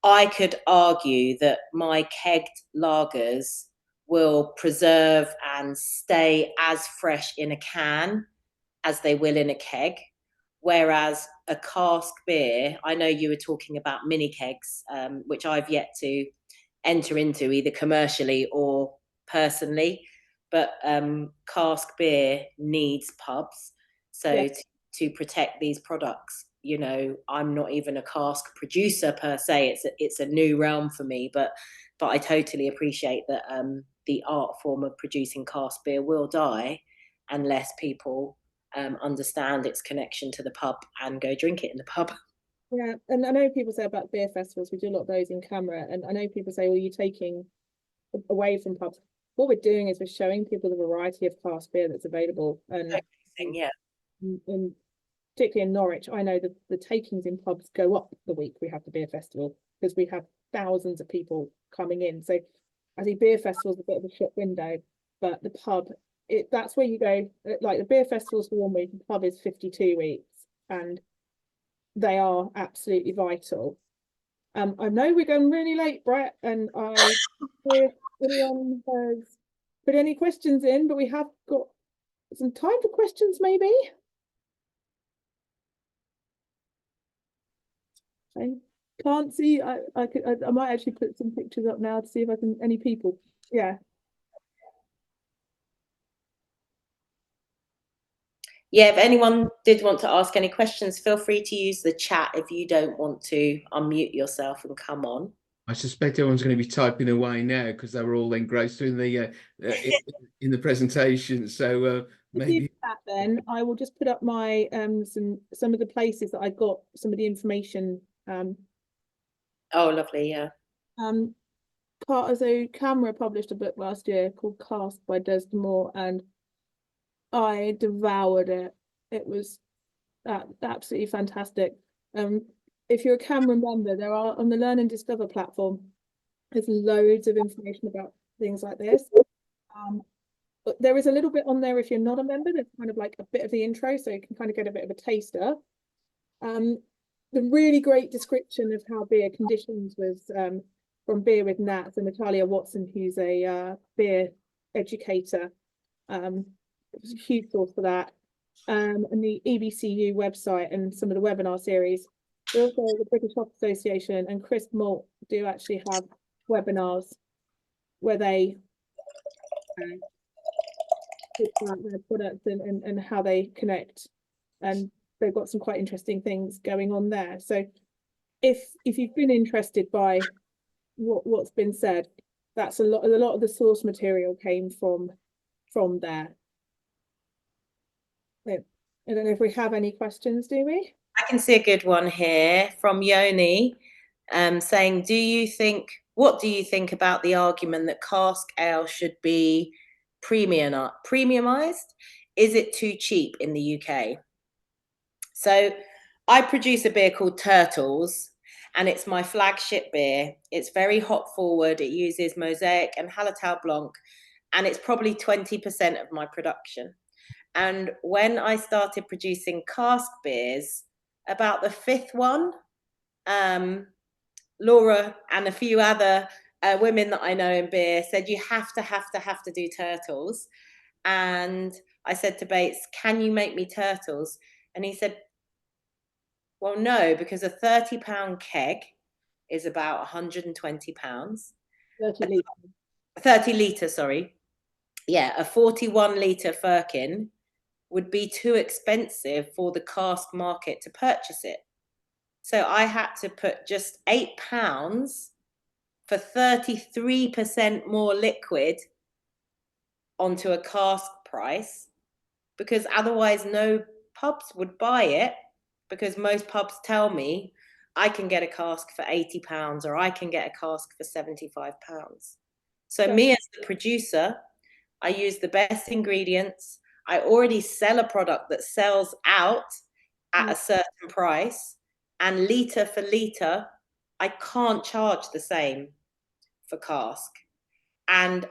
I could argue that my kegged lagers will preserve and stay as fresh in a can as they will in a keg. Whereas a cask beer, I know you were talking about mini kegs, which I've yet to enter into either commercially or personally, but cask beer needs pubs. So Yeah. to protect these products, you know, I'm not even a cask producer per se. It's a new realm for me, but I totally appreciate that the art form of producing cask beer will die unless people understand its connection to the pub and go drink it in the pub. Yeah, and I know people say about beer festivals, we do a lot of those in CAMRA, and I know people say, well, you're taking away from pubs. What we're doing is we're showing people the variety of cask beer that's available, and Yeah. and particularly in Norwich, I know that the takings in pubs go up the week we have the beer festival because we have thousands of people coming in. So I think beer festival is a bit of a shop window, but the pub, that's where you go. Like the beer festival's for 1 week, the pub is 52 weeks, and they are absolutely vital. I know we're going really late, Brett, and I if anyone has put any questions in, but we have got some time for questions, maybe. I can't see. I might actually put some pictures up now to see if I can any people. Yeah. Yeah, if anyone did want to ask any questions, feel free to use the chat if you don't want to unmute yourself and come on. I suspect everyone's going to be typing away now because they were all engrossed in the presentation. So maybe that then I will just put up my some of the places that I got some of the information. Oh, lovely, yeah. So CAMRA published a book last year called Cask by Desmore, and I devoured it. It was absolutely fantastic. If you're a CAMRA member, there are on the Learn and Discover platform, there's loads of information about things like this. But there is a little bit on there if you're not a member. There's kind of like a bit of the intro, so you can kind of get a bit of a taster. The really great description of how beer conditions was from Beer with Nat and Natalia Watson, who's a beer educator. It was a huge source for that. And the EBCU website and some of the webinar series. But also the British Hop Association and Crisp Malt do actually have webinars where they talk about their products and how they connect. And they've got some quite interesting things going on there. So if you've been interested by what's been said, that's a lot of the source material came from there. I don't know if we have any questions, do we? I can see a good one here from Yoni, saying, what do you think about the argument that cask ale should be premiumized? Is it too cheap in the UK? So I produce a beer called Turtles, and it's my flagship beer. It's very hop forward. It uses Mosaic and Hallertau Blanc, and it's probably 20% of my production. And when I started producing cask beers, about the fifth one, Laura and a few other women that I know in beer said, you have to do Turtles. And I said to Bates, can you make me Turtles? And he said, well, no, because a 30-pound keg is about 120 pounds. 30 litre, sorry. Yeah, a 41 litre firkin would be too expensive for the cask market to purchase it. So I had to put just £8 for 33% more liquid onto a cask price, because otherwise no pubs would buy it, because most pubs tell me I can get a cask for £80 or I can get a cask for £75. So me as the producer, I use the best ingredients. I already sell a product that sells out at a certain price, and litre for litre, I can't charge the same for cask. And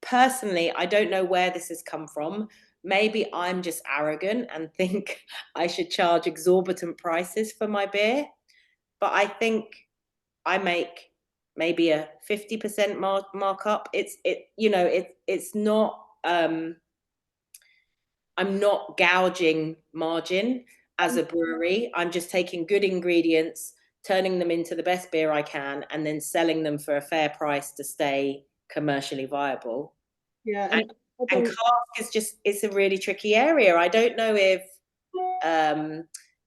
personally, I don't know where this has come from. Maybe I'm just arrogant and think I should charge exorbitant prices for my beer, but I think I make maybe a 50% markup. It's not I'm not gouging margin as a brewery. I'm just taking good ingredients, turning them into the best beer I can, and then selling them for a fair price to stay commercially viable. Yeah, And cask is just, it's a really tricky area. I don't know if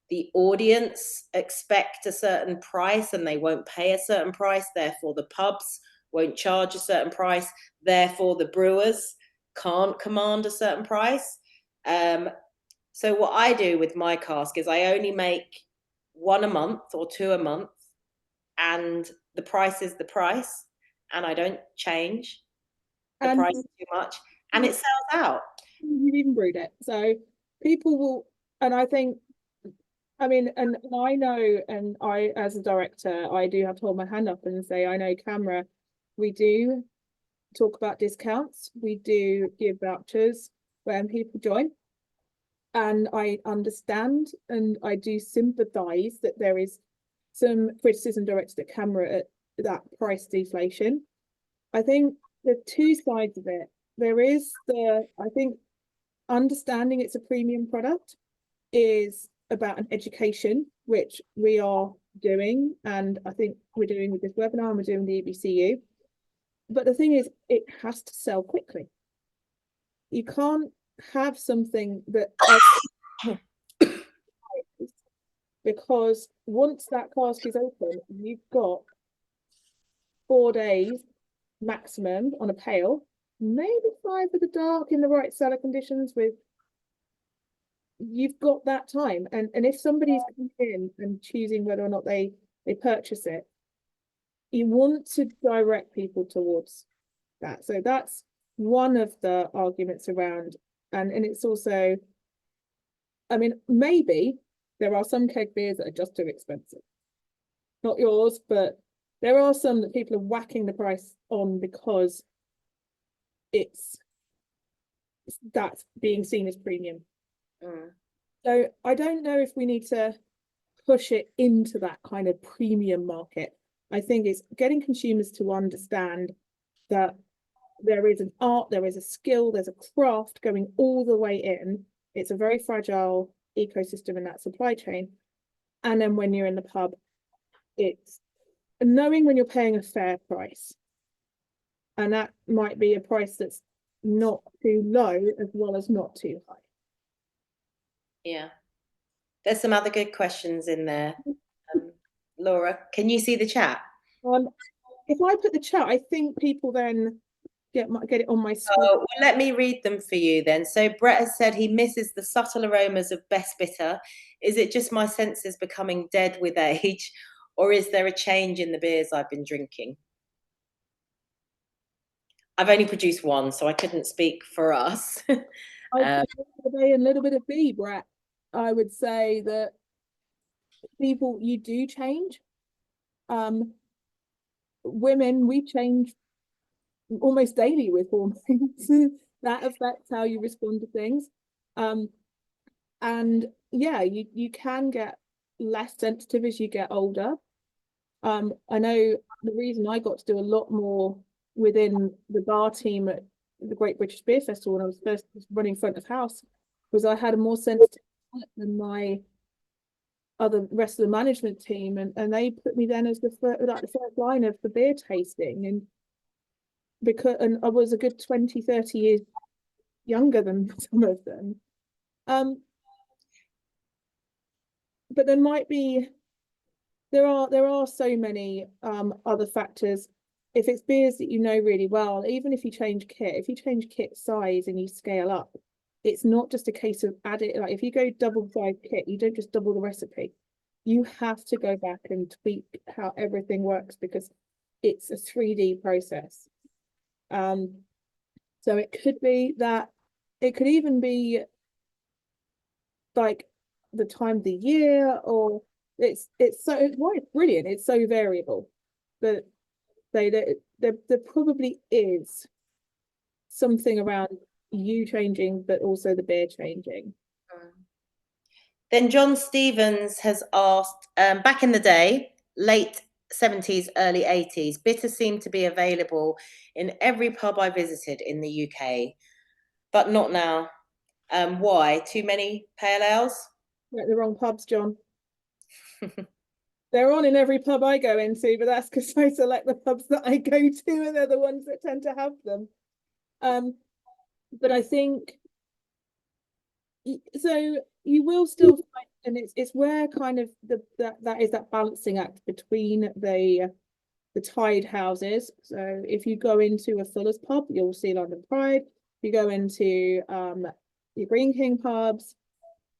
the audience expect a certain price and they won't pay a certain price, therefore the pubs won't charge a certain price, therefore the brewers can't command a certain price. So what I do with my cask is I only make 1 a month or 2 a month, and the price is the price, and I don't change the and price too much, and it sells out. you've even brewed it, so people will. And I think, I mean, and I know, and I, as a director, I do have to hold my hand up and say, I know CAMRA, we do talk about discounts, we do give vouchers when people join. And I understand and I do sympathize that there is some criticism directed at CAMRA at that price deflation. I think there's two sides of it. There is I think understanding it's a premium product is about an education, which we are doing. And I think we're doing with this webinar and we're doing the EBCU. But the thing is, it has to sell quickly. You can't have something that because once that cask is open, you've got 4 days maximum on a pale, maybe 5 with the dark in the right cellar conditions. You've got that time, and if somebody's coming in and choosing whether or not they purchase it, you want to direct people towards that. So that's one of the arguments around, and it's also, I mean, maybe there are some keg beers that are just too expensive. Not yours, but there are some that people are whacking the price on because that's being seen as premium. So I don't know if we need to push it into that kind of premium market. I think it's getting consumers to understand that there is an art, there is a skill, there's a craft going all the way in. It's a very fragile ecosystem in that supply chain. And then when you're in the pub, it's knowing when you're paying a fair price. And that might be a price that's not too low as well as not too high. Yeah. There's some other good questions in there. Laura, can you see the chat? If I put the chat, I think people then get it on my screen. Oh, well, let me read them for you then. So Brett has said he misses the subtle aromas of best bitter. Is it just my senses becoming dead with age, or is there a change in the beers I've been drinking? I've only produced one, so I couldn't speak for us. I'd say a little bit of B, Brett. I would say that people, you do change. Women, we change almost daily with hormones. That affects how you respond to things. And yeah, you can get less sensitive as you get older. I know the reason I got to do a lot more within the bar team at the Great British Beer Festival when I was first running front of house was I had a more sensitive than my rest of the management team, and they put me then as the first line of the beer tasting, and I was a good 20, 30 years younger than some of them. But there might be, there are so many other factors. If it's beers that you know really well, even if you change kit size and you scale up, it's not just a case of adding, like if you go double 5 kit, you don't just double the recipe. You have to go back and tweak how everything works because it's a 3D process. So it could be that, it could even be like the time of the year, or it's brilliant. It's so variable, but there probably is something around you changing, but also the beer changing. Then John Stevens has asked, back in the day, late 70s, early 80s, bitter seemed to be available in every pub I visited in the UK, but not now. Why? Too many pale ales? You're at the wrong pubs, John. They're on in every pub I go into, but that's because I select the pubs that I go to, and they're the ones that tend to have them. But I think so. You will still find, and it's where kind of that is that balancing act between the tied houses. So if you go into a Fuller's pub, you'll see London Pride. If you go into your Green King pubs,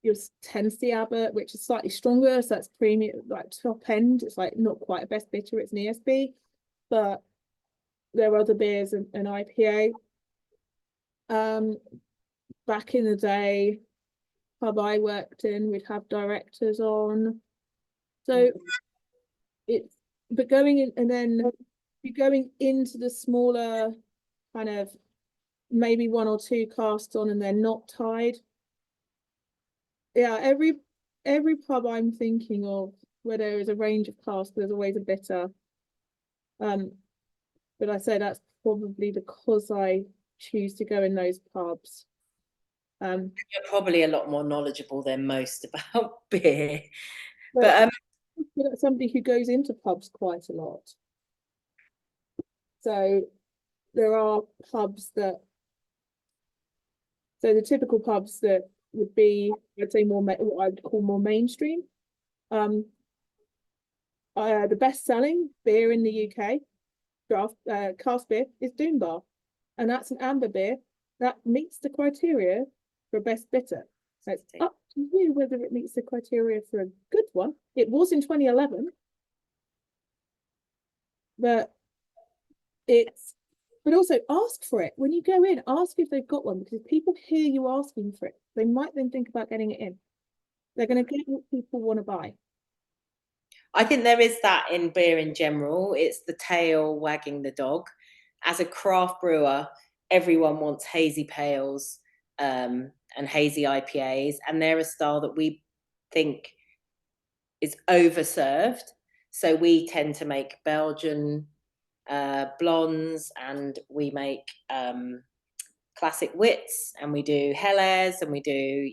you'll tend to see Abbey, which is slightly stronger, so that's premium, like top end. It's like not quite a best bitter, it's an ESB, but there are other beers and IPA. Back in the day, pub I worked in, we'd have directors on. So it's, but going in, and then you're going into the smaller kind of maybe one or two casts on and they're not tied. Yeah, every pub I'm thinking of where there is a range of casks, there's always a bitter. But I say that's probably because I choose to go in those pubs. You're probably a lot more knowledgeable than most about beer. But somebody who goes into pubs quite a lot. So there are pubs that, so the typical pubs that would be, I'd say more what I would call more mainstream. The best selling beer in the UK, draft cask beer, is Doom Bar, and that's an amber beer that meets the criteria for best bitter. So it's up to you whether it meets the criteria for a good one. It was in 2011, but also ask for it when you go in. Ask if they've got one, because if people hear you asking for it, they might then think about getting it in. They're going to get what people want to buy. I think there is that in beer in general. It's the tail wagging the dog. As a craft brewer, everyone wants hazy pales and hazy IPAs, and they're a style that we think is overserved. So we tend to make Belgian blondes, and we make classic wits, and we do helles, and we do,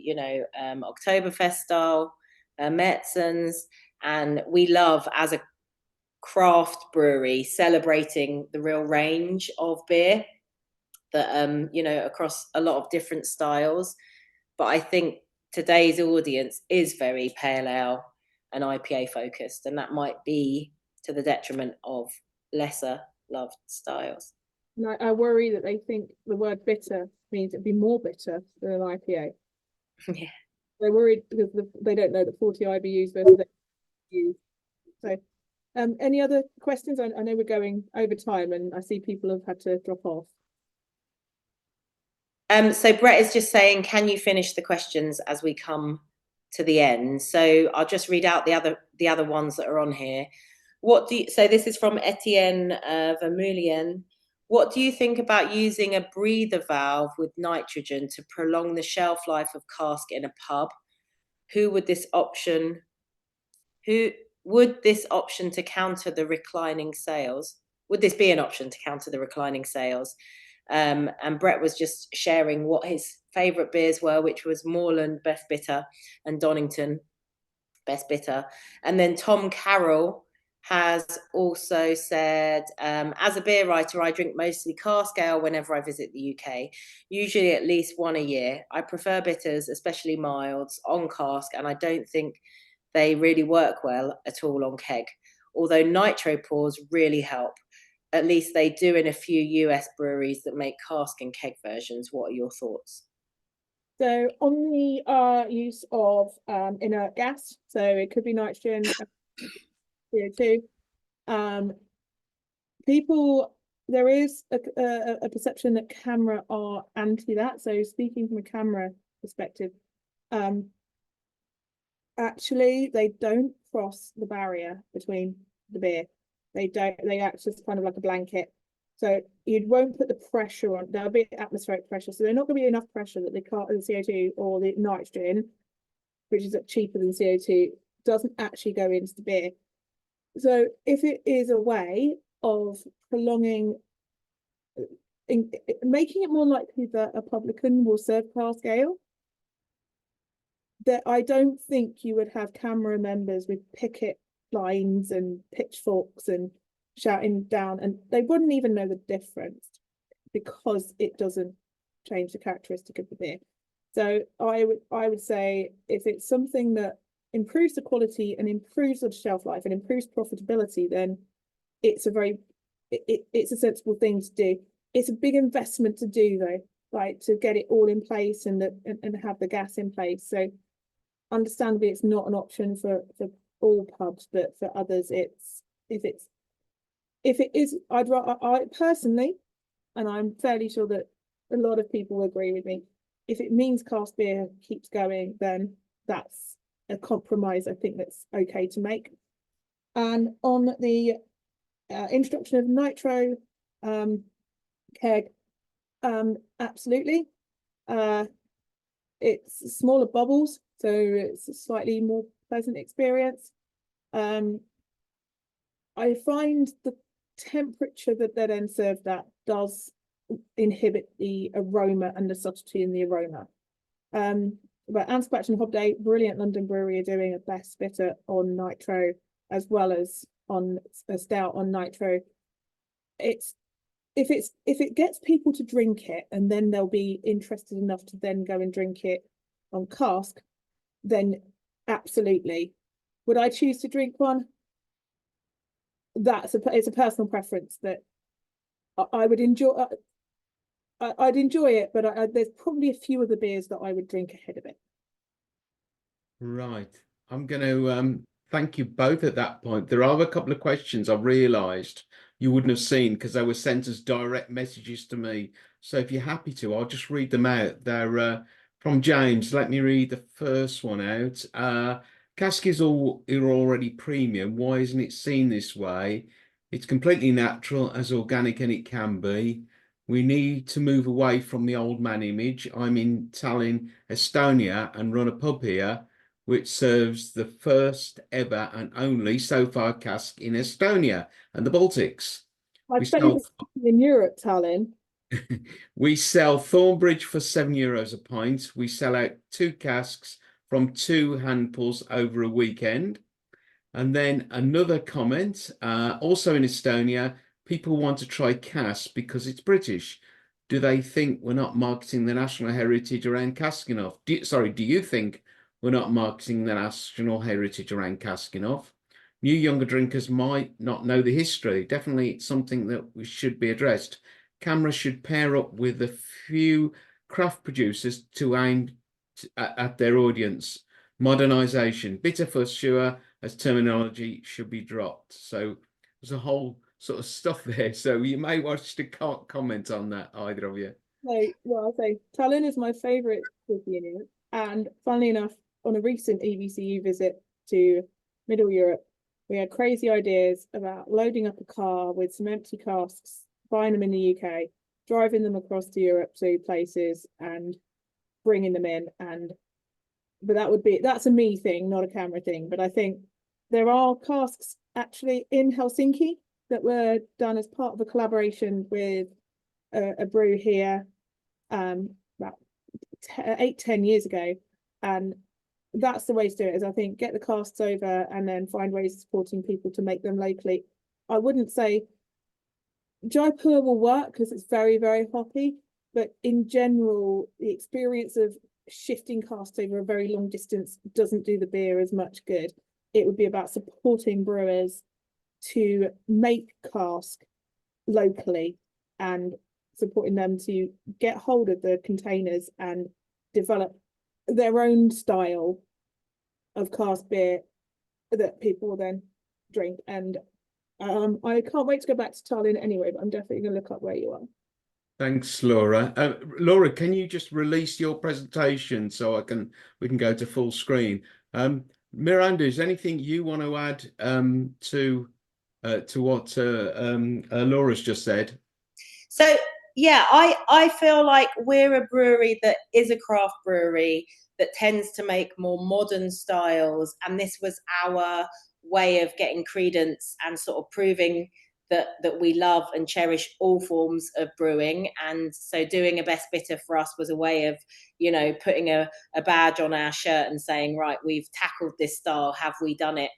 Oktoberfest style Metzens, and we love, as a craft brewery, celebrating the real range of beer that across a lot of different styles. But I think today's audience is very pale ale and IPA focused, and that might be to the detriment of lesser loved styles. And I worry that they think the word bitter means it'd be more bitter than an IPA. Yeah. They're worried because they don't know that 40 IBUs versus IBUs. So any other questions? I know we're going over time and I see people have had to drop off. So Brett is just saying, can you finish the questions as we come to the end? So I'll just read out the other ones that are on here. So this is from Etienne Vermeulen. What do you think about using a breather valve with nitrogen to prolong the shelf life of cask in a pub? Would this option to counter the reclining sales? Would this be an option to counter the reclining sales? And Brett was just sharing what his favourite beers were, which was Moreland Best Bitter and Donington Best Bitter. And then Tom Carroll has also said, as a beer writer, I drink mostly cask ale whenever I visit the UK, usually at least one a year. I prefer bitters, especially milds, on cask, and I don't think they really work well at all on keg, although nitro pours really help. At least they do in a few US breweries that make cask and keg versions. What are your thoughts? So on the use of inert gas, so it could be nitrogen, CO2. There is a perception that CAMRA are anti that. So speaking from a CAMRA perspective, actually they don't cross the barrier between the beer. They act as kind of like a blanket. So you won't put the pressure on. There'll be atmospheric pressure. So they're not going to be enough pressure that the CO2 or the nitrogen, which is cheaper than CO2, doesn't actually go into the beer. So if it is a way of prolonging, making it more likely that a publican will serve cask ale, that I don't think you would have CAMRA members with picket lines and pitchforks and shouting down, and they wouldn't even know the difference because it doesn't change the characteristic of the beer. So I would say if it's something that improves the quality and improves the shelf life and improves profitability, then it's a sensible thing to do. It's a big investment to do though, like to get it all in place and have the gas in place. So understandably, it's not an option for all pubs, but for others, if it is, I personally, and I'm fairly sure that a lot of people will agree with me, if it means cask beer keeps going, then that's a compromise I think that's okay to make. And on the introduction of nitro keg, absolutely. It's smaller bubbles, so it's a slightly more pleasant experience. I find the temperature that they're then served at does inhibit the aroma and the subtlety in the aroma. But Anspach and Hobday, brilliant London brewery, are doing a best bitter on nitro as well as on a stout on nitro. If it gets people to drink it and then they'll be interested enough to then go and drink it on cask, then absolutely. Would I choose to drink one? It's a personal preference that I would enjoy. I'd enjoy it, but there's probably a few of the beers that I would drink ahead of it. Right. I'm going to thank you both at that point. There are a couple of questions I've realised you wouldn't have seen because they were sent as direct messages to me. So if you're happy to, I'll just read them out. They're from James. Let me read the first one out. Cask is already premium. Why isn't it seen this way? It's completely natural, as organic and it can be. We need to move away from the old man image. I'm in Tallinn, Estonia, and run a pub here, which serves the first ever and only so far cask in Estonia and the Baltics. I'd say in Europe, Tallinn. We sell Thornbridge for €7 a pint. We sell out 2 casks from 2 handfuls over a weekend. And then another comment, also in Estonia, people want to try cask because it's British. Do they think we're not marketing the national heritage around cask enough? Do you think we're not marketing the national heritage around cask enough? New younger drinkers might not know the history. Definitely it's something that should be addressed. CAMRA should pair up with a few craft producers to aim at their audience. Modernisation, bitter for sure, as terminology should be dropped. So there's a whole sort of stuff there. So you may wish to comment on that, either of you. I'll say Tallinn is my favourite city, and funnily enough, on a recent EBCU visit to Middle Europe, we had crazy ideas about loading up a car with some empty casks, buying them in the UK, driving them across to Europe to places and bringing them in. But that's a me thing, not a CAMRA thing. But I think there are casks actually in Helsinki that were done as part of a collaboration with a brew here about 8-10 years ago, and that's the way to do it. Is I think get the casks over and then find ways of supporting people to make them locally. I wouldn't say Jaipur will work because it's very, very hoppy, but in general, the experience of shifting casks over a very long distance doesn't do the beer as much good. It would be about supporting brewers to make cask locally and supporting them to get hold of the containers and develop their own style of cask beer that people will then drink. And I can't wait to go back to Tallinn anyway, but I'm definitely going to look up where you are. Thanks, Laura. Laura, can you just release your presentation so we can go to full screen? Miranda, is anything you want to add to what Laura's just said? So yeah, I feel like we're a brewery that is a craft brewery that tends to make more modern styles, and this was our way of getting credence and sort of proving that we love and cherish all forms of brewing. And so doing a best bitter for us was a way of, you know, putting a badge on our shirt and saying, right, we've tackled this style. Have we done it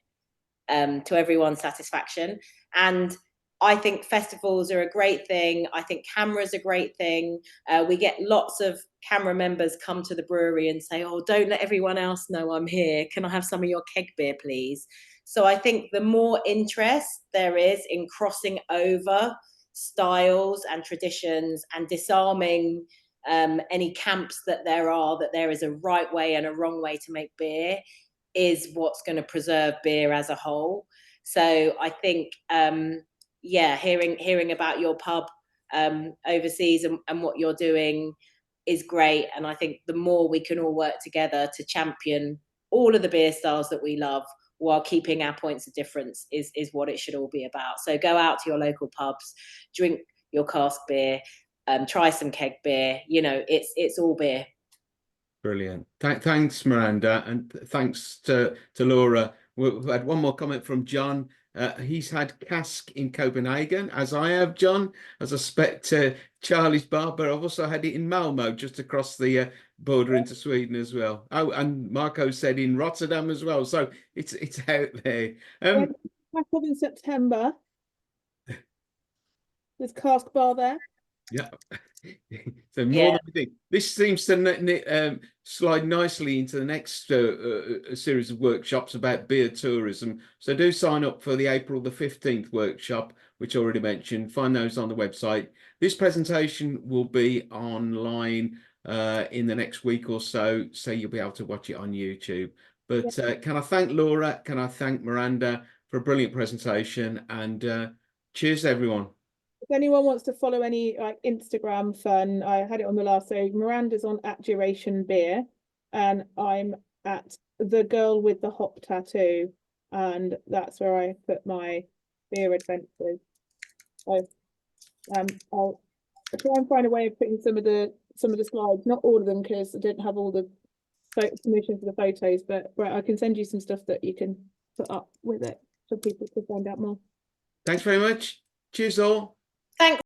to everyone's satisfaction? And I think festivals are a great thing. I think CAMRA is a great thing. We get lots of CAMRA members come to the brewery and say, oh, don't let everyone else know I'm here. Can I have some of your keg beer, please? So I think the more interest there is in crossing over styles and traditions and disarming any camps that there is a right way and a wrong way to make beer, is what's going to preserve beer as a whole. So I think, yeah, hearing about your pub overseas and what you're doing is great. And I think the more we can all work together to champion all of the beer styles that we love while keeping our points of difference is what it should all be about. So go out to your local pubs, drink your cask beer, try some keg beer. You know, it's all beer. Brilliant. Thanks, Miranda, and thanks to Laura. We've had one more comment from John. He's had cask in Copenhagen, as I have, John. As I suspect Charlie's bar, but I've also had it in Malmo, just across the border into Sweden as well. Oh, and Marco said in Rotterdam as well. So it's out there. Back up in September. There's cask bar there. Yeah. So more than we think. This seems to slide nicely into the next series of workshops about beer tourism. So do sign up for the April the 15th workshop, which I already mentioned. Find those on the website. This presentation will be online in the next week or so, so you'll be able to watch it on YouTube. But can I thank Laura? Can I thank Miranda for a brilliant presentation? And cheers, everyone. If anyone wants to follow any like Instagram fun, I had it on the last. So Miranda's on @DurationBeer, and I'm at the girl with the hop tattoo, and that's where I put my beer adventures. So I'll try and find a way of putting some of the slides, not all of them because I didn't have all the permission for the photos, but I can send you some stuff that you can put up with it so people can find out more. Thanks very much. Cheers all. Thanks.